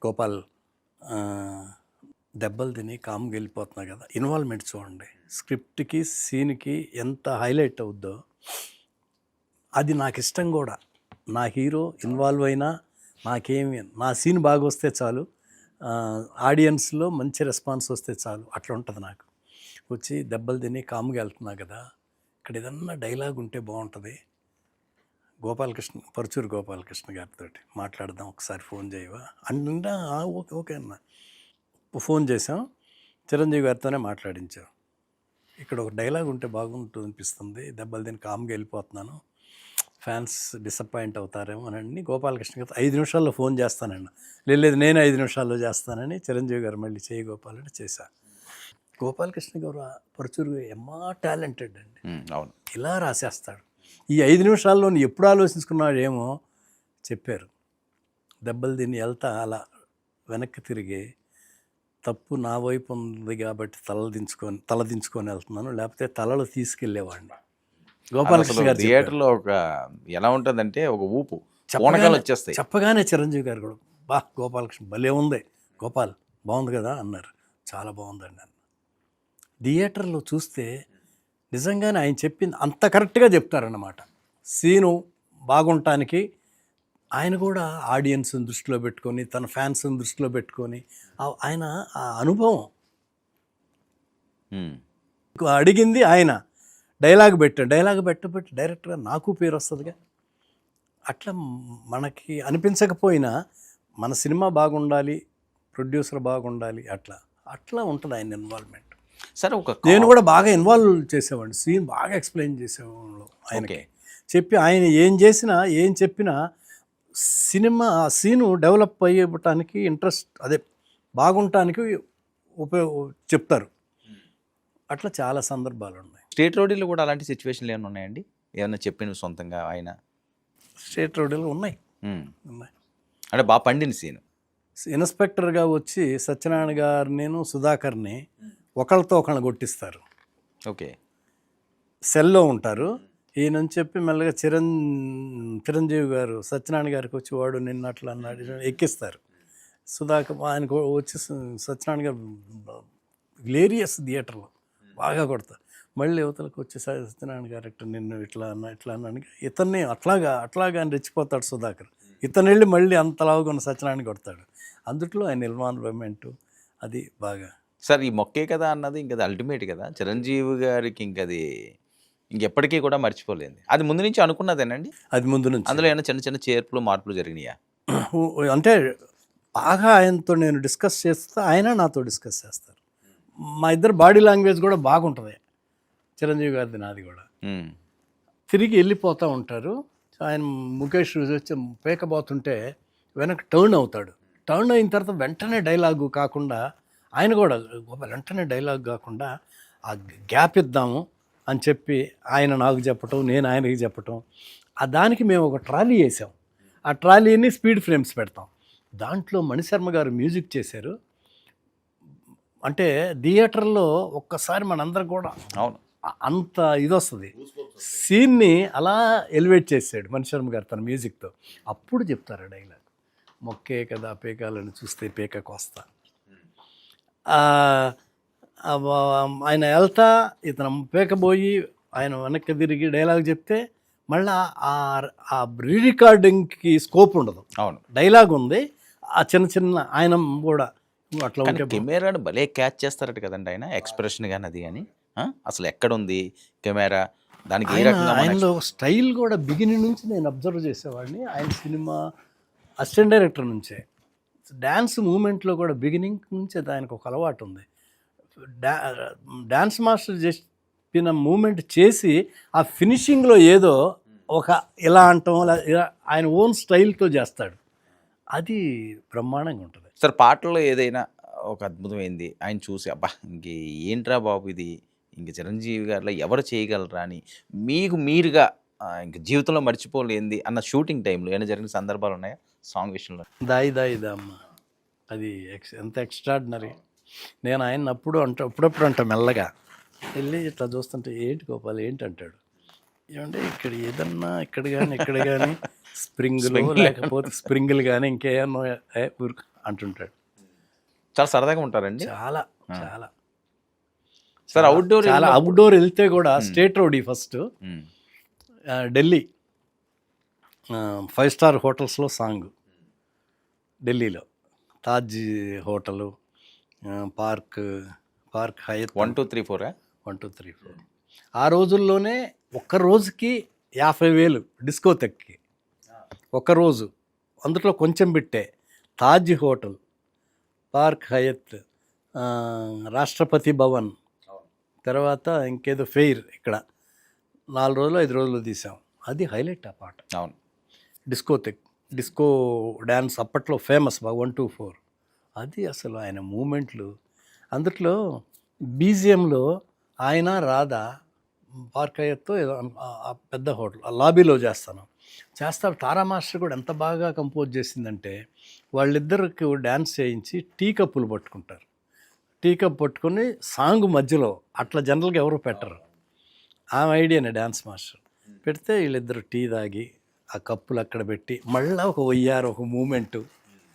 గోపాల్ దెబ్బలు తిని కామ్గా వెళ్ళిపోతున్నా కదా, ఇన్వాల్వ్మెంట్ చూడండి, స్క్రిప్ట్కి సీన్కి ఎంత హైలైట్ అవుద్దో. అది నాకు ఇష్టం కూడా. నా హీరో ఇన్వాల్వ్ అయినా నాకేమి, నా సీన్ బాగా వస్తే చాలు, ఆడియన్స్లో మంచి రెస్పాన్స్ వస్తే చాలు, అట్లా ఉంటుంది నాకు. వచ్చి దెబ్బలు తిని కామ్గా వెళ్తున్నా కదా, ఇక్కడ ఏదన్నా డైలాగ్ ఉంటే బాగుంటుంది, పరుచూరు గోపాలకృష్ణ గారితో మాట్లాడదాం, ఒకసారి ఫోన్ చేయవా అంటే ఓకే ఓకే అన్న. ఫోన్ చేసాం, చిరంజీవి గారితోనే మాట్లాడించాం. ఇక్కడ ఒక డైలాగ్ ఉంటే బాగుంటుంది అనిపిస్తుంది, దెబ్బలు తిని కామ్గా వెళ్ళిపోతున్నాను, ఫ్యాన్స్ డిసప్పాయింట్ అవుతారేమో అని గోపాలకృష్ణ గారు 5 నిమిషాల్లో ఫోన్ చేస్తానండి. లేదు నేను 5 నిమిషాల్లో చేస్తానని చిరంజీవి గారు మళ్ళీ చేయి గోపాలని చేశా. గోపాలకృష్ణ గారు పరుచూరు ఎమ్మా టాలెంటెడ్ అండి. అవును, ఇలా రాసేస్తాడు. ఈ 5 నిమిషాల్లో ఎప్పుడు ఆలోచించుకున్నాడేమో చెప్పారు. దెబ్బలు తిని వెళ్తా అలా వెనక్కి తిరిగి, తప్పు నా వైపు ఉంది కాబట్టి తలదించుకొని వెళ్తున్నాను, లేకపోతే తలలు తీసుకెళ్ళేవాడిని. గోపాలకృష్ణ గారు థియేటర్లో ఒక ఎలా ఉంటుందంటే ఒక ఊపు పూనకాలు వచ్చేస్తాయి. చెప్పగానే చిరంజీవి గారు కూడా బా గోపాలకృష్ణ భలే ఉంది, గోపాల్ బాగుంది కదా అన్నారు. చాలా బాగుందండి అన్న. థియేటర్లో చూస్తే నిజంగానే ఆయన చెప్పింది అంత కరెక్ట్గా చెప్తారన్నమాట. సీను బాగుంటానికి ఆయన కూడా ఆడియన్స్ని దృష్టిలో పెట్టుకొని, తన ఫ్యాన్స్ని దృష్టిలో పెట్టుకొని, ఆయన ఆ అనుభవం అడిగింది ఆయన. డైలాగ్ పెట్టబెట్టి డైరెక్ట్గా నాకు పేరు వస్తుందిగా. అట్లా మనకి అనిపించకపోయినా మన సినిమా బాగుండాలి, ప్రొడ్యూసర్ బాగుండాలి, అట్లా ఉంటుంది ఆయన ఇన్వాల్వ్మెంట్. సరే, నేను కూడా బాగా ఇన్వాల్వ్ చేసేవాడిని, సీన్ బాగా ఎక్స్ప్లెయిన్ చేసేవాళ్ళు ఆయనకి. చెప్పి ఆయన ఏం చెప్పినా సినిమా సీను డెవలప్ అయ్యటానికి ఇంట్రెస్ట్, అదే బాగుంటానికి చెప్తారు. అట్లా చాలా సందర్భాలు ఉన్నాయి. స్టేట్ రోడ్లో కూడా అలాంటి సిచ్యువేషన్లు ఏమైనా ఉన్నాయండి? ఏమన్నా చెప్పిన సొంతంగా ఆయన? స్టేట్ రోడ్లు ఉన్నాయి. అంటే బాగా పండిన సీన్. ఇన్స్పెక్టర్గా వచ్చి సత్యనారాయణ గారు, నేను సుధాకర్ని ఒకళ్ళతో ఒకళ్ళని కొట్టిస్తారు. ఓకే. సెల్లో ఉంటారు. ఈయనని చెప్పి మెల్లగా చిరంజీవి గారు సత్యనారాయణ గారికి వచ్చి, వాడు నిన్న అట్లా అన్నాడు, ఎక్కిస్తారు. సుధాకర్ ఆయనకు వచ్చి సత్యనారాయణ గారు గ్లేరియస్ థియేటర్లో బాగా కొడతారు. మళ్ళీ యువతలకు వచ్చి సత్యనారాయణ గారు నిన్ను ఇట్లా అన్నాను, ఇతన్ని అట్లాగా అని రెచ్చిపోతాడు సుధాకర్. ఇతను వెళ్ళి మళ్ళీ అంతలాగా ఉన్న సత్యనారాయణ కొడతాడు. అందుట్లో ఆయన ఇన్వాల్వ్మెంట్ అది బాగా. సార్, ఈ మొక్కే కదా అన్నది ఇంకది అల్టిమేట్ కదా చిరంజీవి గారికి, ఇంకది ఇంకెప్పటికీ కూడా మర్చిపోలేదు. అది ముందు నుంచి అనుకున్నదేనండి? అది ముందు నుంచి. అందులో ఏమైనా చిన్న చిన్న చేర్పులు మార్పులు జరిగినాయా? అంటే బాగా ఆయనతో నేను డిస్కస్ చేస్తే ఆయన నాతో డిస్కస్ చేస్తారు. మా ఇద్దరు బాడీ లాంగ్వేజ్ కూడా బాగుంటుంది, చిరంజీవి గారిది నాది కూడా. తిరిగి వెళ్ళిపోతూ ఉంటారు. ఆయన ముఖేష్ వచ్చి పేకబోతుంటే వెనక్కి టర్న్ అవుతాడు. టర్న్ అయిన తర్వాత వెంటనే డైలాగు కాకుండా, ఆయన కూడా వెంటనే డైలాగ్ కాకుండా ఆ గ్యాప్ ఇద్దాము అని చెప్పి ఆయన నాకు చెప్పటం, నేను ఆయనకి చెప్పటం. దానికి మేము ఒక ట్రాలీ వేసాం. ఆ ట్రాలీని స్పీడ్ ఫ్రేమ్స్ పెడతాం. దాంట్లో మణిశర్మ గారు మ్యూజిక్ చేశారు. అంటే థియేటర్లో ఒక్కసారి మనందరం కూడా అవును. అంత ఇది వస్తుంది. సీన్ని అలా ఎలివేట్ చేసాడు మణిశర్మ గారు తన మ్యూజిక్తో. అప్పుడు చెప్తారు డైలాగ్, మొక్కే కదా పేకాలని చూస్తే పేక కోస్తా. ఆయన వెళ్తా ఇతను పేకబోయి ఆయన వెనక్కి తిరిగి డైలాగ్ చెప్తే మళ్ళీ ఆ రీ రికార్డింగ్కి స్కోప్ ఉండదు. అవును. డైలాగ్ ఉంది, ఆ చిన్న చిన్న ఆయన కూడా అట్లా కానీ ఉంటే కెమెరాను భలే క్యాచ్ చేస్తారట కదండి ఆయన, ఎక్స్ప్రెషన్ కానీ అది కానీ. అసలు ఎక్కడుంది కెమెరా, దానికి ఏ రకంగా ఆయనలో స్టైల్ కూడా బిగినింగ్ నుంచి నేను అబ్జర్వ్ చేసేవాడిని. ఆయన సినిమా అసిస్టెంట్ డైరెక్టర్ నుంచే డ్యాన్స్ మూమెంట్లో కూడా బిగినింగ్ నుంచి ఆయనకు ఒక అలవాటు ఉంది. డ్యాన్స్ మాస్టర్ చెప్పిన మూమెంట్ చేసి ఆ ఫినిషింగ్లో ఏదో ఒక ఇలా అంటాం ఆయన ఓన్ స్టైల్తో చేస్తాడు. అది బ్రహ్మాండంగా ఉంటుంది. సార్ పాటల్లో ఏదైనా ఒక అద్భుతమైంది ఆయన చూసి అబ్బా ఇంక ఏంట్రా బాబు ఇది, ఇంక చిరంజీవి గారిలో ఎవరు చేయగలరా అని మీకు మీరుగా ఇంక జీవితంలో మర్చిపోలేంది అన్న షూటింగ్ టైంలో ఏమైనా జరిగిన సందర్భాలు ఉన్నాయా సాంగ్ విషయంలో? దాయి దాయి దమ్మ అది ఎంత ఎక్స్ట్రాడినరీ. నేను ఆయన అప్పుడప్పుడు అంటా మెల్లగా వెళ్ళి ఇట్లా చూస్తుంటే ఏంటి గోపాల్ ఏంటి అంటాడు. ఏమంటే ఇక్కడ ఏదన్నా ఇక్కడ కానీ స్ప్రింగులు లేకపోతే స్ప్రింగులు కానీ ఇంకేమన్నా అంటుంటాడు. చాలా సరదాగా ఉంటారండి. చాలా చాలా సార్ అవుట్డోర్ వెళ్తే కూడా state road first Delhi 5 star హోటల్స్లో సాంగ్, ఢిల్లీలో తాజ్ హోటలు, పార్క్ హయత్ 1 2 3 4 1 2 3 4. ఆ రోజుల్లోనే ఒక్క రోజుకి 50,000 డిస్కోతెక్కి ఒక్కరోజు. అందులో కొంచెం పెట్టే తాజ్ హోటల్, పార్క్ హయత్, రాష్ట్రపతి భవన్, తర్వాత ఇంకేదో ఫెయిర్ ఇక్కడ 4 రోజులు 5 రోజులు తీసాం. అది హైలైట్ ఆ పాట. అవును. డిస్కో డ్యాన్స్ అప్పట్లో ఫేమస్ 1 2 4. అది అసలు ఆయన మూమెంట్లు. అందుట్లో బీజిఎంలో ఆయన రాధా పార్క్ హయత్తో ఏదో ఆ పెద్ద హోటల్ ఆ లాబీలో చేస్తారు. తారా మాస్టర్ కూడా ఎంత బాగా కంపోజ్ చేసిందంటే వాళ్ళిద్దరికి డ్యాన్స్ చేయించి టీ కప్పులు పట్టుకుంటారు. టీ కప్ పట్టుకొని సాంగ్ మధ్యలో అట్లా జనరల్గా ఎవరు పెట్టరు. ఆమె ఐడియానే డ్యాన్స్ మాస్టర్ పెడితే వీళ్ళిద్దరు టీ తాగి ఆ కప్పులు అక్కడ పెట్టి మళ్ళీ ఒక వయ్యారు ఒక మూమెంటు.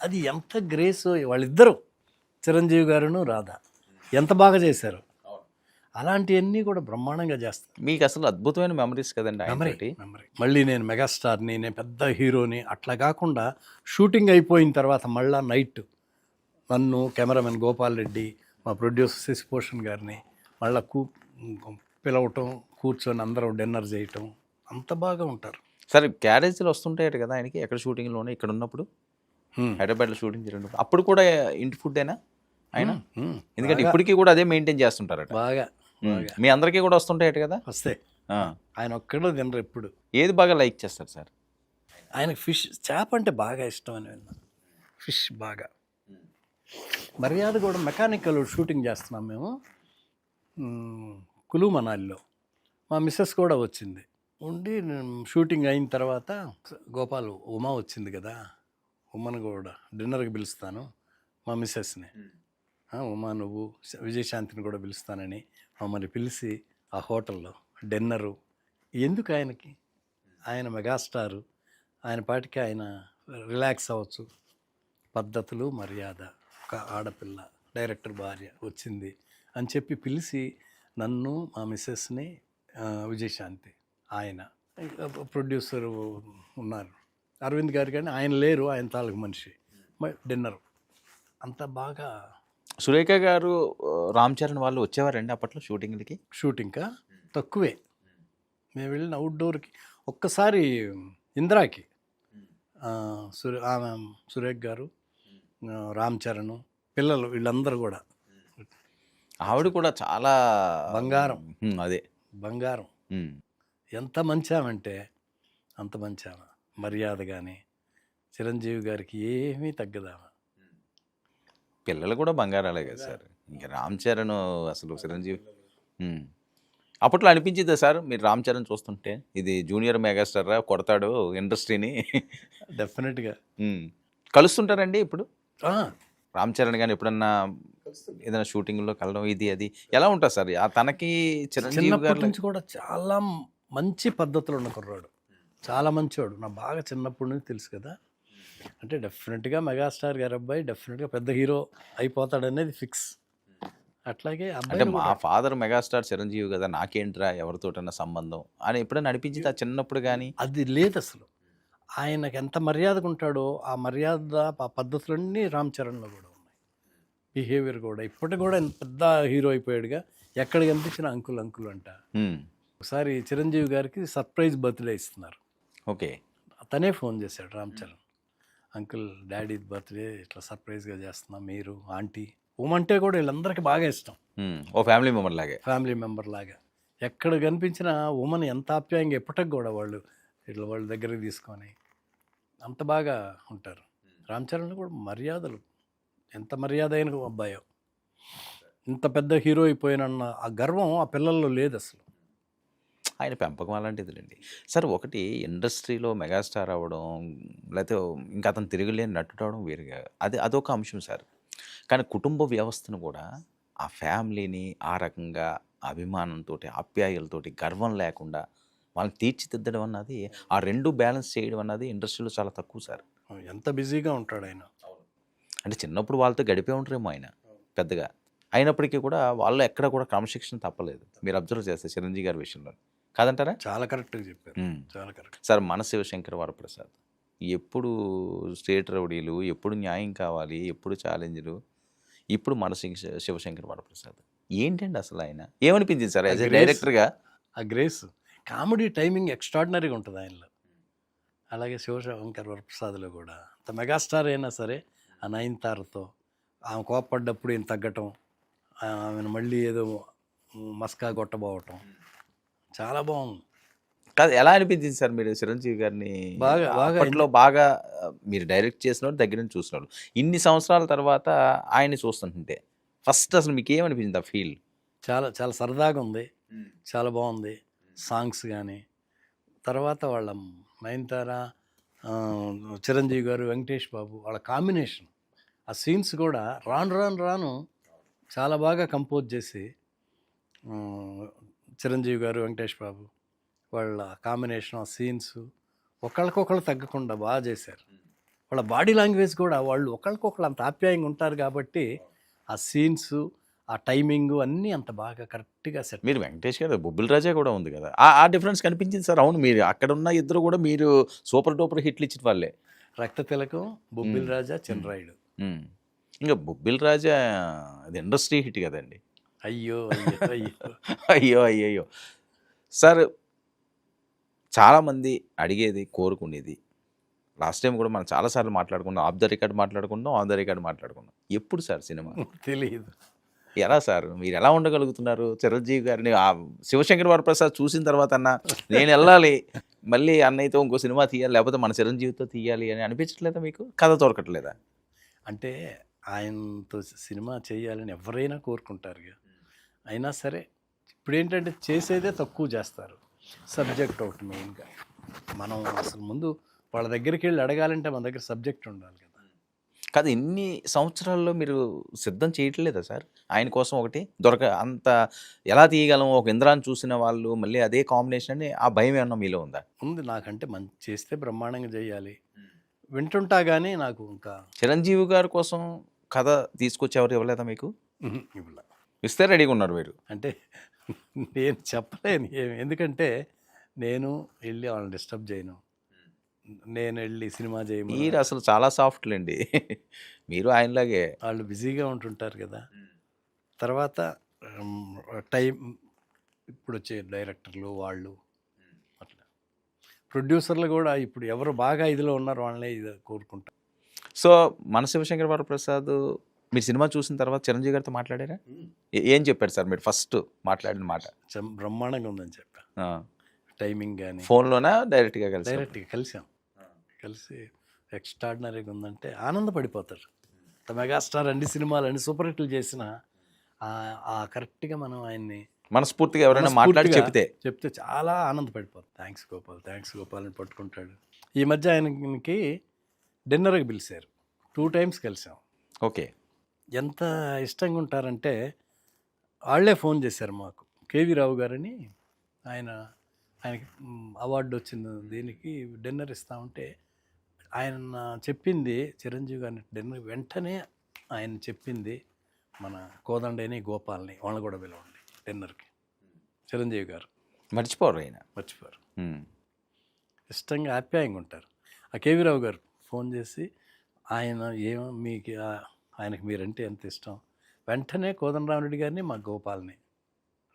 అది ఎంత గ్రేస్. వాళ్ళిద్దరూ చిరంజీవి గారును రాధా ఎంత బాగా చేశారు. అలాంటివన్నీ కూడా బ్రహ్మాండంగా చేస్తారు. మీకు అసలు అద్భుతమైన మెమరీస్ కదండి మెమరీ. మళ్ళీ నేను మెగాస్టార్ని, నేను పెద్ద హీరోని అట్లా కాకుండా షూటింగ్ అయిపోయిన తర్వాత మళ్ళీ నైట్ నన్ను కెమెరామెన్ గోపాల్ రెడ్డి, మా ప్రొడ్యూసర్ శశిభూషణ్ గారిని మళ్ళీ పిలవటం, కూర్చొని అందరూ డిన్నర్ చేయటం, అంత బాగా ఉంటారు. సరే క్యారేజీలు వస్తుంటాయి కదా ఆయనకి ఎక్కడ షూటింగ్లోనే ఇక్కడ ఉన్నప్పుడు, హైదరాబాద్లో షూటింగ్ జరిగినప్పుడు అప్పుడు కూడా ఇంటి ఫుడ్డేనా ఆయన? ఎందుకంటే ఇప్పటికీ కూడా అదే మెయింటైన్ చేస్తుంటారట బాగా. మీ అందరికీ కూడా వస్తుంటాయట కదా? వస్తాయి. ఆయన ఒక్కడో తినరు ఎప్పుడు. ఏది బాగా లైక్ చేస్తారు సార్? ఆయనకు ఫిష్, చేప అంటే బాగా ఇష్టం అని విన్నాను. ఫిష్ బాగా. మర్యాద కూడా మెకానికల్ షూటింగ్ చేస్తున్నాం మేము కులు మనాలిలో. మా మిస్సెస్ కూడా వచ్చింది. ఉండి షూటింగ్ అయిన తర్వాత గోపాల్ ఉమా వచ్చింది కదా, ఉమాను కూడా డిన్నర్కి పిలుస్తాను మా మిస్సెస్ని, ఉమా నువ్వు విజయశాంతిని కూడా పిలుస్తానని మమ్మల్ని పిలిచి ఆ హోటల్లో డిన్నరు. ఎందుకు ఆయనకి, ఆయన మెగాస్టారు, ఆయన పాటికి ఆయన రిలాక్స్ అవ్వచ్చు. పద్ధతులు మర్యాద, ఒక ఆడపిల్ల డైరెక్టర్ భార్య వచ్చింది అని చెప్పి పిలిచి నన్ను మా మిస్సెస్ని విజయశాంతి, ఆయన ప్రొడ్యూసరు ఉన్నారు అరవింద్ గారు, కానీ ఆయన లేరు, ఆయన తాలూకు మనిషి. డిన్నర్ అంత బాగా. సురేఖ గారు, రామ్ చరణ్ వాళ్ళు వచ్చేవారండి అప్పట్లో షూటింగ్లకి? షూటింగ్కా తక్కువే. మేము వెళ్ళిన అవుట్డోర్కి ఒక్కసారి ఇందిరాకి సురేఖ గారు, రామ్ చరణ్, పిల్లలు వీళ్ళందరూ కూడా. ఆవిడ కూడా చాలా బంగారం. అదే బంగారం. ఎంత మంచామంటే అంత మంచామ. మర్యాద కానీ చిరంజీవి గారికి ఏమీ తగ్గదామా. పిల్లలు కూడా బంగారాలే కదా సార్. ఇంకా రామ్ చరణ్ అసలు చిరంజీవి అప్పట్లో అనిపించిందా సార్ మీరు రామ్ చరణ్ చూస్తుంటే ఇది జూనియర్ మెగాస్టార్ రా, కొడతాడు ఇండస్ట్రీని? డెఫినెట్గా. కలుస్తుంటారండి ఇప్పుడు రామ్ చరణ్ కానీ ఎప్పుడన్నా ఏదైనా షూటింగ్లో కలవడం ఇది అది ఎలా ఉంటుంది సార్ తనకి చిరంజీవి చిన్నప్పటి గారు నుంచి కూడా చాలా మంచి పద్ధతులు ఉన్న కుర్రాడు, చాలా మంచివాడు. నా బాగా చిన్నప్పటి నుంచి తెలుసు కదా. అంటే డెఫినెట్గా మెగాస్టార్ గారి అబ్బాయి డెఫినెట్గా పెద్ద హీరో అయిపోతాడనేది ఫిక్స్. అట్లాగే అంటే అబ్బాయి మా ఫాదర్ మెగాస్టార్ చిరంజీవి కదా, నాకేంట్రా ఎవరితోటన్నా సంబంధం అని ఎప్పుడైనా అనిపించింది ఆ చిన్నప్పుడు కానీ? అది లేదు అసలు. ఆయనకి ఎంత మర్యాదగా ఉంటాడో ఆ మర్యాద ఆ పద్ధతులన్నీ రామ్ చరణ్లో కూడా ఉన్నాయి. బిహేవియర్ కూడా ఇప్పటికి కూడా ఎంత పెద్ద హీరో అయిపోయాడుగా, ఎక్కడ కనిపించిన అంకుల్ అంకుల్ అంట. ఒకసారి చిరంజీవి గారికి సర్ప్రైజ్ బర్త్డే ఇస్తున్నారు. ఓకే. అతనే ఫోన్ చేశాడు Ram Charan, uncle daddy birthday ఇట్లా సర్ప్రైజ్గా చేస్తున్నాం, మీరు ఆంటీ ఉమంటే కూడా వీళ్ళందరికీ బాగా ఇష్టం, ఓ ఫ్యామిలీ మెంబర్ లాగే, ఫ్యామిలీ మెంబర్ లాగా. ఎక్కడ కనిపించిన ఉమని ఎంత ఆప్యాయంగా ఎప్పటికి కూడా వాళ్ళు ఇట్లా వాళ్ళ దగ్గరికి తీసుకొని అంత బాగా ఉంటారు. రామ్ చరణ్ కూడా మర్యాదలు, ఎంత మర్యాద అయిన అబ్బాయో, ఇంత పెద్ద హీరో అయిపోయినన్న ఆ గర్వం ఆ పిల్లల్లో లేదు అసలు. ఆయన పెంపకం అలాంటిదిలేండి సార్. ఒకటి ఇండస్ట్రీలో మెగాస్టార్ అవ్వడం, లేకపోతే ఇంకా అతను తిరగలేని నటుడు అవడం వేరుగా, అదొక అంశం సార్. కానీ కుటుంబ వ్యవస్థను కూడా ఆ ఫ్యామిలీని ఆ రకంగా అభిమానంతో, ఆప్యాయలతోటి, గర్వం లేకుండా వాళ్ళని తీర్చిదిద్దడం అన్నది, ఆ రెండు బ్యాలెన్స్ చేయడం అన్నది ఇండస్ట్రీలో చాలా తక్కువ సార్. ఎంత బిజీగా ఉంటాడు ఆయన. అంటే చిన్నప్పుడు వాళ్ళతో గడిపే ఉంటారేమో ఆయన పెద్దగా, అయినప్పటికీ కూడా వాళ్ళు ఎక్కడ కూడా క్రమశిక్షణ తప్పలేదు. మీరు అబ్జర్వ్ చేస్తే చిరంజీవి గారి విషయంలో కాదంటారా? చాలా కరెక్ట్గా చెప్పారు, చాలా కరెక్ట్. సార్ మన శివశంకర్ వరప్రసాద్ ఎప్పుడు స్టేట్ రౌడీలు, ఎప్పుడు న్యాయం కావాలి, ఎప్పుడు ఛాలెంజ్లు, ఇప్పుడు మన శివశంకర్ వరప్రసాద్ ఏంటండి అసలు ఆయన? ఏమనిపించింది సార్ యాజ్ ఎ డైరెక్టర్గా? ఆ గ్రేస్, కామెడీ టైమింగ్ ఎక్స్ట్రాడినరీగా ఉంటుంది ఆయనలో. అలాగే శివశంకర్ వరప్రసాద్లో కూడా అంత మెగాస్టార్ అయినా సరే ఆ నయనతారతో ఆమె కోప్పడ్డప్పుడు ఈయన తగ్గటం, ఆమెను మళ్ళీ ఏదో మస్కా కొట్టబోవటం చాలా బాగుంది. కాదు, ఎలా అనిపించింది సార్ మీరు చిరంజీవి గారిని బాగా అప్పట్లో బాగా మీరు డైరెక్ట్ చేసినప్పుడు దగ్గర నుంచి చూసినాడు, ఇన్ని సంవత్సరాల తర్వాత ఆయన్ని చూస్తుంటే ఫస్ట్ అసలు మీకు ఏమనిపించింది ఆ ఫీల్? చాలా చాలా సరదాగా ఉంది, చాలా బాగుంది. సాంగ్స్ కానీ, తర్వాత వాళ్ళ నయనతార, చిరంజీవి గారు, వెంకటేష్ బాబు వాళ్ళ కాంబినేషన్, ఆ సీన్స్ కూడా రాను చాలా బాగా కంపోజ్ చేసి, చిరంజీవి గారు, వెంకటేష్ బాబు వాళ్ళ కాంబినేషన్, ఆ సీన్స్ ఒకళ్ళకొకళ్ళు తగ్గకుండా బాగా చేశారు. వాళ్ళ బాడీ లాంగ్వేజ్ కూడా వాళ్ళు ఒకళ్ళకొకళ్ళు అంత ఆప్యాయంగా ఉంటారు కాబట్టి ఆ సీన్స్, ఆ టైమింగ్ అన్నీ అంత బాగా కరెక్ట్గా సెట్. మీరు వెంకటేష్ గారు, బొబ్బిల్ రాజా కూడా ఉంది కదా, ఆ డిఫరెన్స్ కనిపించింది సార్. అవును, మీరు అక్కడ ఉన్న ఇద్దరు కూడా మీరు సూపర్ డూపర్ హిట్లు ఇచ్చిన వాళ్ళే. రక్త తిలకం, బొబ్బిల్ రాజా, చిన్నరాయుడు. ఇంకా బొబ్బిల్ రాజా అది ఇండస్ట్రీ హిట్ కదండి. అయ్యో అయ్యో అయ్యో అయ్యో అయ్యయ్యో సార్, చాలామంది అడిగేది, కోరుకునేది, లాస్ట్ టైం కూడా మనం చాలాసార్లు మాట్లాడుకున్నాం, ఆఫ్ ద రికార్డ్ మాట్లాడుకున్నాం, ఆన్ ద రికార్డ్ మాట్లాడుకున్నాం. ఎప్పుడు సార్ సినిమా? తెలియదు. ఎలా సార్ మీరు ఎలా ఉండగలుగుతున్నారు? చిరంజీవి గారిని శివశంకర్ వరప్రసాద్ చూసిన తర్వాత అన్న నేను వెళ్ళాలి, మళ్ళీ అన్నయ్యతో ఇంకో సినిమా తీయాలి, లేకపోతే మన చిరంజీవితో తీయాలి అని అనిపించట్లేదా మీకు? కథ దొరకట్లేదా? అంటే ఆయనతో సినిమా చేయాలని ఎవరైనా కోరుకుంటారు, అయినా సరే ఇప్పుడు ఏంటంటే చేసేదే తక్కువ చేస్తారు. సబ్జెక్ట్ ఒకటి మెయిన్గా మనం అసలు ముందు వాళ్ళ దగ్గరికి వెళ్ళి అడగాలంటే మన దగ్గర సబ్జెక్ట్ ఉండాలి కదా. కాదు, ఇన్ని సంవత్సరాల్లో మీరు సిద్ధం చేయట్లేదా సార్ ఆయన కోసం? ఒకటి అంత ఎలా తీయగలం, ఒక ఇంద్రాన్ని చూసిన వాళ్ళు మళ్ళీ అదే కాంబినేషన్ అని ఆ భయం ఏమన్నా మీలో ఉందా? ఉంది, నాకంటే మంచి చేస్తే బ్రహ్మాండంగా చేయాలి వింటుంటా, కానీ నాకు ఇంకా చిరంజీవి గారి కోసం కథ తీసుకొచ్చి ఎవరు ఇవ్వలేదా మీకు? ఇవ్వలే. ఇస్తే రెడీగా ఉన్నారు మీరు. అంటే నేను చెప్పలేను ఏమి, ఎందుకంటే నేను వెళ్ళి వాళ్ళని డిస్టర్బ్ చేయను, నేను వెళ్ళి సినిమా చేయను. మీరు అసలు చాలా సాఫ్ట్లేండి, మీరు ఆయనలాగే. వాళ్ళు బిజీగా ఉంటుంటారు కదా. తర్వాత టైం, ఇప్పుడు వచ్చే డైరెక్టర్లు వాళ్ళు అట్లా, ప్రొడ్యూసర్లు కూడా ఇప్పుడు ఎవరు బాగా ఇదిలో ఉన్నారో వాళ్ళనే ఇది కోరుకుంటారు. సో మన శివశంకర్ వరప్రసాద్ మీరు సినిమా చూసిన తర్వాత చిరంజీవి గారితో మాట్లాడారా? ఏం చెప్పారు సార్ మీరు ఫస్ట్ మాట్లాడిన మాట? బ్రహ్మాండంగా ఉందని చెప్పా. టైమింగ్ కానీ ఫోన్లోనా డైరెక్ట్గా కలిసాం, కలిసి ఎక్స్ట్రాడినరీగా ఉందంటే ఆనందపడిపోతారు. మెగాస్టార్ అన్ని సినిమాలు అన్ని సూపర్ హిట్లు చేసిన ఆ కరెక్ట్గా మనం ఆయన్ని మనస్ఫూర్తిగా ఎవరైనా మాట్లాడి చెప్తే చాలా ఆనందపడిపోతారు. థ్యాంక్స్ గోపాల్ అని పట్టుకుంటాడు. ఈ మధ్య ఆయనకి డిన్నర్కి పిలిచారు, 2 times కలిసాం. ఓకే. ఎంత ఇష్టంగా ఉంటారంటే వాళ్ళే ఫోన్ చేశారు మాకు. కేవీ రావు గారని ఆయనకి అవార్డు వచ్చిన దీనికి డిన్నర్ ఇస్తామంటే ఆయన చెప్పింది చిరంజీవి గారిని డిన్నర్ వెంటనే ఆయన చెప్పింది మన కోదండని గోపాల్ని వాళ్ళని కూడా పిలవండి డిన్నర్కి. చిరంజీవి గారు మర్చిపోరు ఆయన. మర్చిపోరు. ఉమ్. ఇష్టంగా ఆప్యాయంగా ఉంటారు. ఆ కేవీ రావు గారు ఫోన్ చేసి ఆయన మీకు ఆయనకి మీరంటే ఎంత ఇష్టం, వెంటనే కోదండరామరెడ్డి గారిని మా గోపాల్ని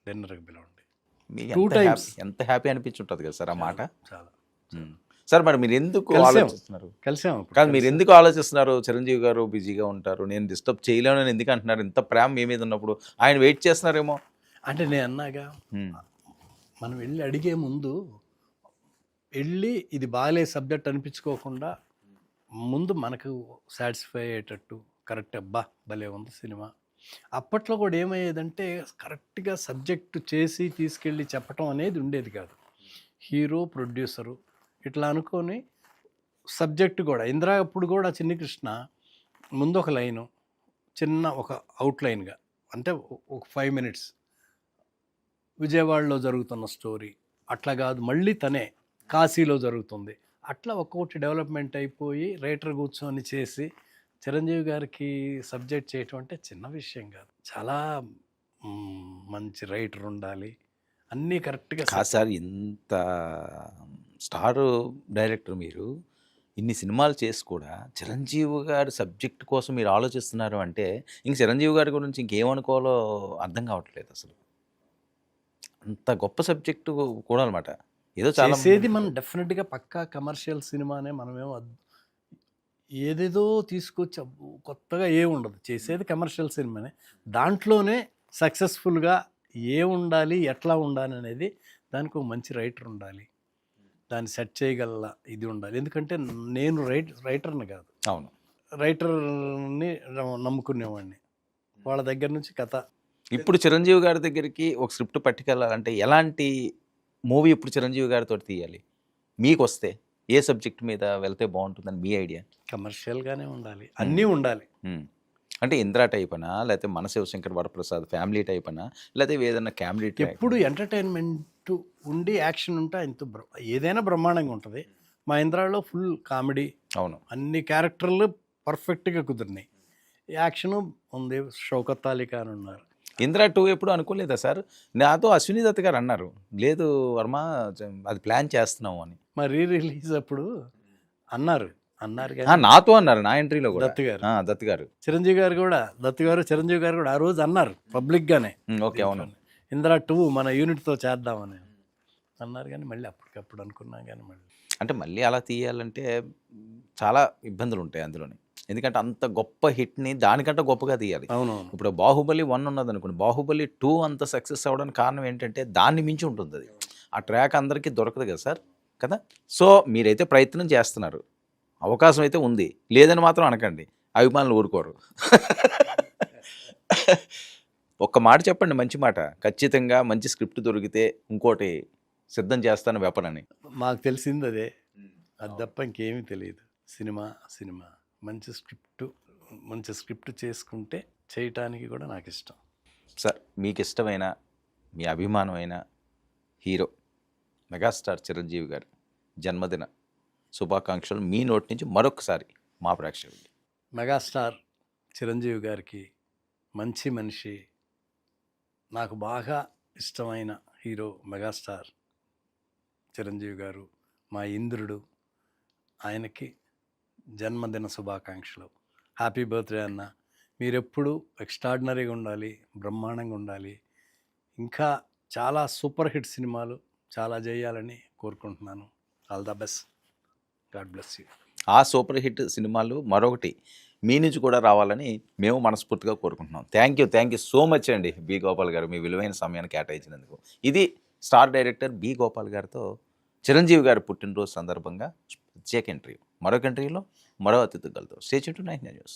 డిన్నర్కి పిలవండి. మీకు 2 times. ఎంత హ్యాపీ అనిపించుంటుంది కదా సార్ ఆ మాట. చాలా సార్ మరి మీరు ఎందుకు కలిసాం. ఆలోచిస్తున్నారు? కలిసాం. కాదు, మీరు ఎందుకు ఆలోచిస్తున్నారు? చిరంజీవి గారు బిజీగా ఉంటారు, నేను డిస్టర్బ్ చేయలేను అని ఎందుకు అంటున్నారు? ఇంత ప్రేమ మీ మీద ఉన్నప్పుడు ఆయన వెయిట్ చేస్తున్నారేమో. అంటే నేను అన్నాగా, మనం వెళ్ళి అడిగే ముందు వెళ్ళి ఇది బాగాలే సబ్జెక్ట్ అనిపించుకోకుండా ముందు మనకు సాటిస్ఫై అయ్యేటట్టు కరెక్ట్, అబ్బా భలే ఉంది సినిమా. అప్పట్లో కూడా ఏమయ్యేదంటే కరెక్ట్గా సబ్జెక్టు చేసి తీసుకెళ్ళి చెప్పటం అనేది ఉండేది కాదు. హీరో ప్రొడ్యూసరు ఇట్లా అనుకొని సబ్జెక్టు కూడా ఇందిరా అప్పుడు కూడా చిన్ని కృష్ణ ముందు ఒక లైను చిన్న ఒక అవుట్లైన్గా, అంటే ఒక 5 minutes విజయవాడలో జరుగుతున్న స్టోరీ, అట్లా కాదు మళ్ళీ తనే కాశీలో జరుగుతుంది, అట్లా ఒక్కొక్కటి డెవలప్మెంట్ అయిపోయి రైటర్ కూర్చొని చేసి చిరంజీవి గారికి సబ్జెక్ట్ చేయటం అంటే చిన్న విషయం కాదు. చాలా మంచి రైటర్ ఉండాలి, అన్నీ కరెక్ట్గా. కాదు సార్, ఇంత స్టార్ డైరెక్టర్ మీరు, ఇన్ని సినిమాలు చేసి కూడా చిరంజీవి గారి సబ్జెక్ట్ కోసం మీరు ఆలోచిస్తున్నారు అంటే ఇంక చిరంజీవి గారి గురించి ఇంకేమనుకోవాలో అర్థం కావట్లేదు అసలు. అంత గొప్ప సబ్జెక్టు కూడా అనమాట. ఏదో చాలా చేసేది మనం డెఫినెట్గా పక్కా కమర్షియల్ సినిమానే, మనమేమో ఏదేదో తీసుకొచ్చి కొత్తగా ఉండదు, చేసేది కమర్షియల్ సినిమానే. దాంట్లోనే సక్సెస్ఫుల్గా ఉండాలి, ఎట్లా ఉండాలి అనేది, దానికి ఒక మంచి రైటర్ ఉండాలి, దాన్ని సెట్ చేయగల ఇది ఉండాలి. ఎందుకంటే నేను రైటర్ని కాదు, అవును, రైటర్ని నమ్ముకునేవాడిని. వాళ్ళ దగ్గర నుంచి కథ. ఇప్పుడు చిరంజీవి గారి దగ్గరికి ఒక స్క్రిప్ట్ పట్టుకెళ్ళాలంటే ఎలాంటి మూవీ ఇప్పుడు చిరంజీవి గారితో తీయాలి మీకు వస్తే? ఏ సబ్జెక్ట్ మీద వెళ్తే బాగుంటుందని మీ ఐడియా? కమర్షియల్గానే ఉండాలి, అన్నీ ఉండాలి. అంటే ఇంద్రా టైప్ అనా, లేకపోతే మన శివశంకర్ వరప్రసాద్ ఫ్యామిలీ టైప్ అనా, లేకపోతే ఏదైనా కామెడీ టైప్? ఎప్పుడు ఎంటర్టైన్మెంట్ ఉండి యాక్షన్ ఉంటే ఏదైనా బ్రహ్మాండంగా ఉంటుంది. మా ఇంద్రాలో ఫుల్ కామెడీ, అవును, అన్ని క్యారెక్టర్లు పర్ఫెక్ట్గా కుదిరినాయి. యాక్షను ఉంది, షౌకత్ అలీ ఖాన్ ఉన్నారు. ఇంద్రా 2 ఎప్పుడు అనుకోలేదా సార్? నాతో అశ్విని దత్ గారు అన్నారు, లేదు వర్మ అది ప్లాన్ చేస్తున్నాము అని. మరి రిలీజ్ అప్పుడు అన్నారు నాతో అన్నారు, నా ఎంట్రీలో కూడా దత్ గారు చిరంజీవి గారు కూడా చిరంజీవి గారు కూడా ఆ రోజు అన్నారు పబ్లిక్గానే. ఓకే, అవును, ఇంద్రా 2 మన యూనిట్తో చేద్దామని అన్నారు. కానీ మళ్ళీ అప్పటికప్పుడు అనుకున్నాం, కానీ అంటే మళ్ళీ అలా తీయాలంటే చాలా ఇబ్బందులు ఉంటాయి అందులోని. ఎందుకంటే అంత గొప్ప హిట్ని దానికంటే గొప్పగా తీయాలి. అవునవును. ఇప్పుడు బాహుబలి 1 ఉన్నది అనుకోండి, బాహుబలి 2 అంత సక్సెస్ అవ్వడానికి కారణం ఏంటంటే దాన్ని మించి ఉంటుంది అది. ఆ ట్రాక్ అందరికీ దొరకదు కదా సార్, కదా. సో మీరైతే ప్రయత్నం చేస్తున్నారు, అవకాశం అయితే ఉంది, లేదని మాత్రం అనకండి, అభిమానులు ఊరుకోరు. ఒక్క మాట చెప్పండి, మంచి మాట, ఖచ్చితంగా మంచి స్క్రిప్ట్ దొరికితే ఇంకోటి సిద్ధం చేస్తాను వెపనని. మాకు తెలిసింది అదే, అది తప్ప ఇంకేమీ తెలియదు. సినిమా మంచి స్క్రిప్ట్ చేసుకుంటే చేయటానికి కూడా నాకు ఇష్టం. సార్, మీకు ఇష్టమైన మీ అభిమానమైన హీరో మెగాస్టార్ చిరంజీవి గారి జన్మదిన శుభాకాంక్షలు మీ నోటి నుంచి మరొకసారి మా ప్రేక్షకులకి. మెగాస్టార్ చిరంజీవి గారికి, మంచి మనిషి, నాకు బాగా ఇష్టమైన హీరో మెగాస్టార్ చిరంజీవి గారు, మా ఇంద్రుడు, ఆయనకి జన్మదిన శుభాకాంక్షలు. హ్యాపీ బర్త్డే అన్న, మీరెప్పుడు ఎక్స్ట్రాడినరీగా ఉండాలి, బ్రహ్మాండంగా ఉండాలి, ఇంకా చాలా సూపర్ హిట్ సినిమాలు చాలా చేయాలని కోరుకుంటున్నాను. All the best, God bless you. ఆ సూపర్ హిట్ సినిమాలు మరొకటి మీ నుంచి కూడా రావాలని మేము మనస్ఫూర్తిగా కోరుకుంటున్నాం. థ్యాంక్ యూ సో మచ్ అండి బి గోపాల్ గారు, మీ విలువైన సమయాన్ని కేటాయించినందుకు. ఇది స్టార్ డైరెక్టర్ బి గోపాల్ గారితో చిరంజీవి గారి పుట్టినరోజు సందర్భంగా ప్రత్యేక ఇంటర్వ్యూ. మరొక ఇంటర్వ్యూలో మరో అతిథి కలుద్దాం. Stay tuned to 9 news.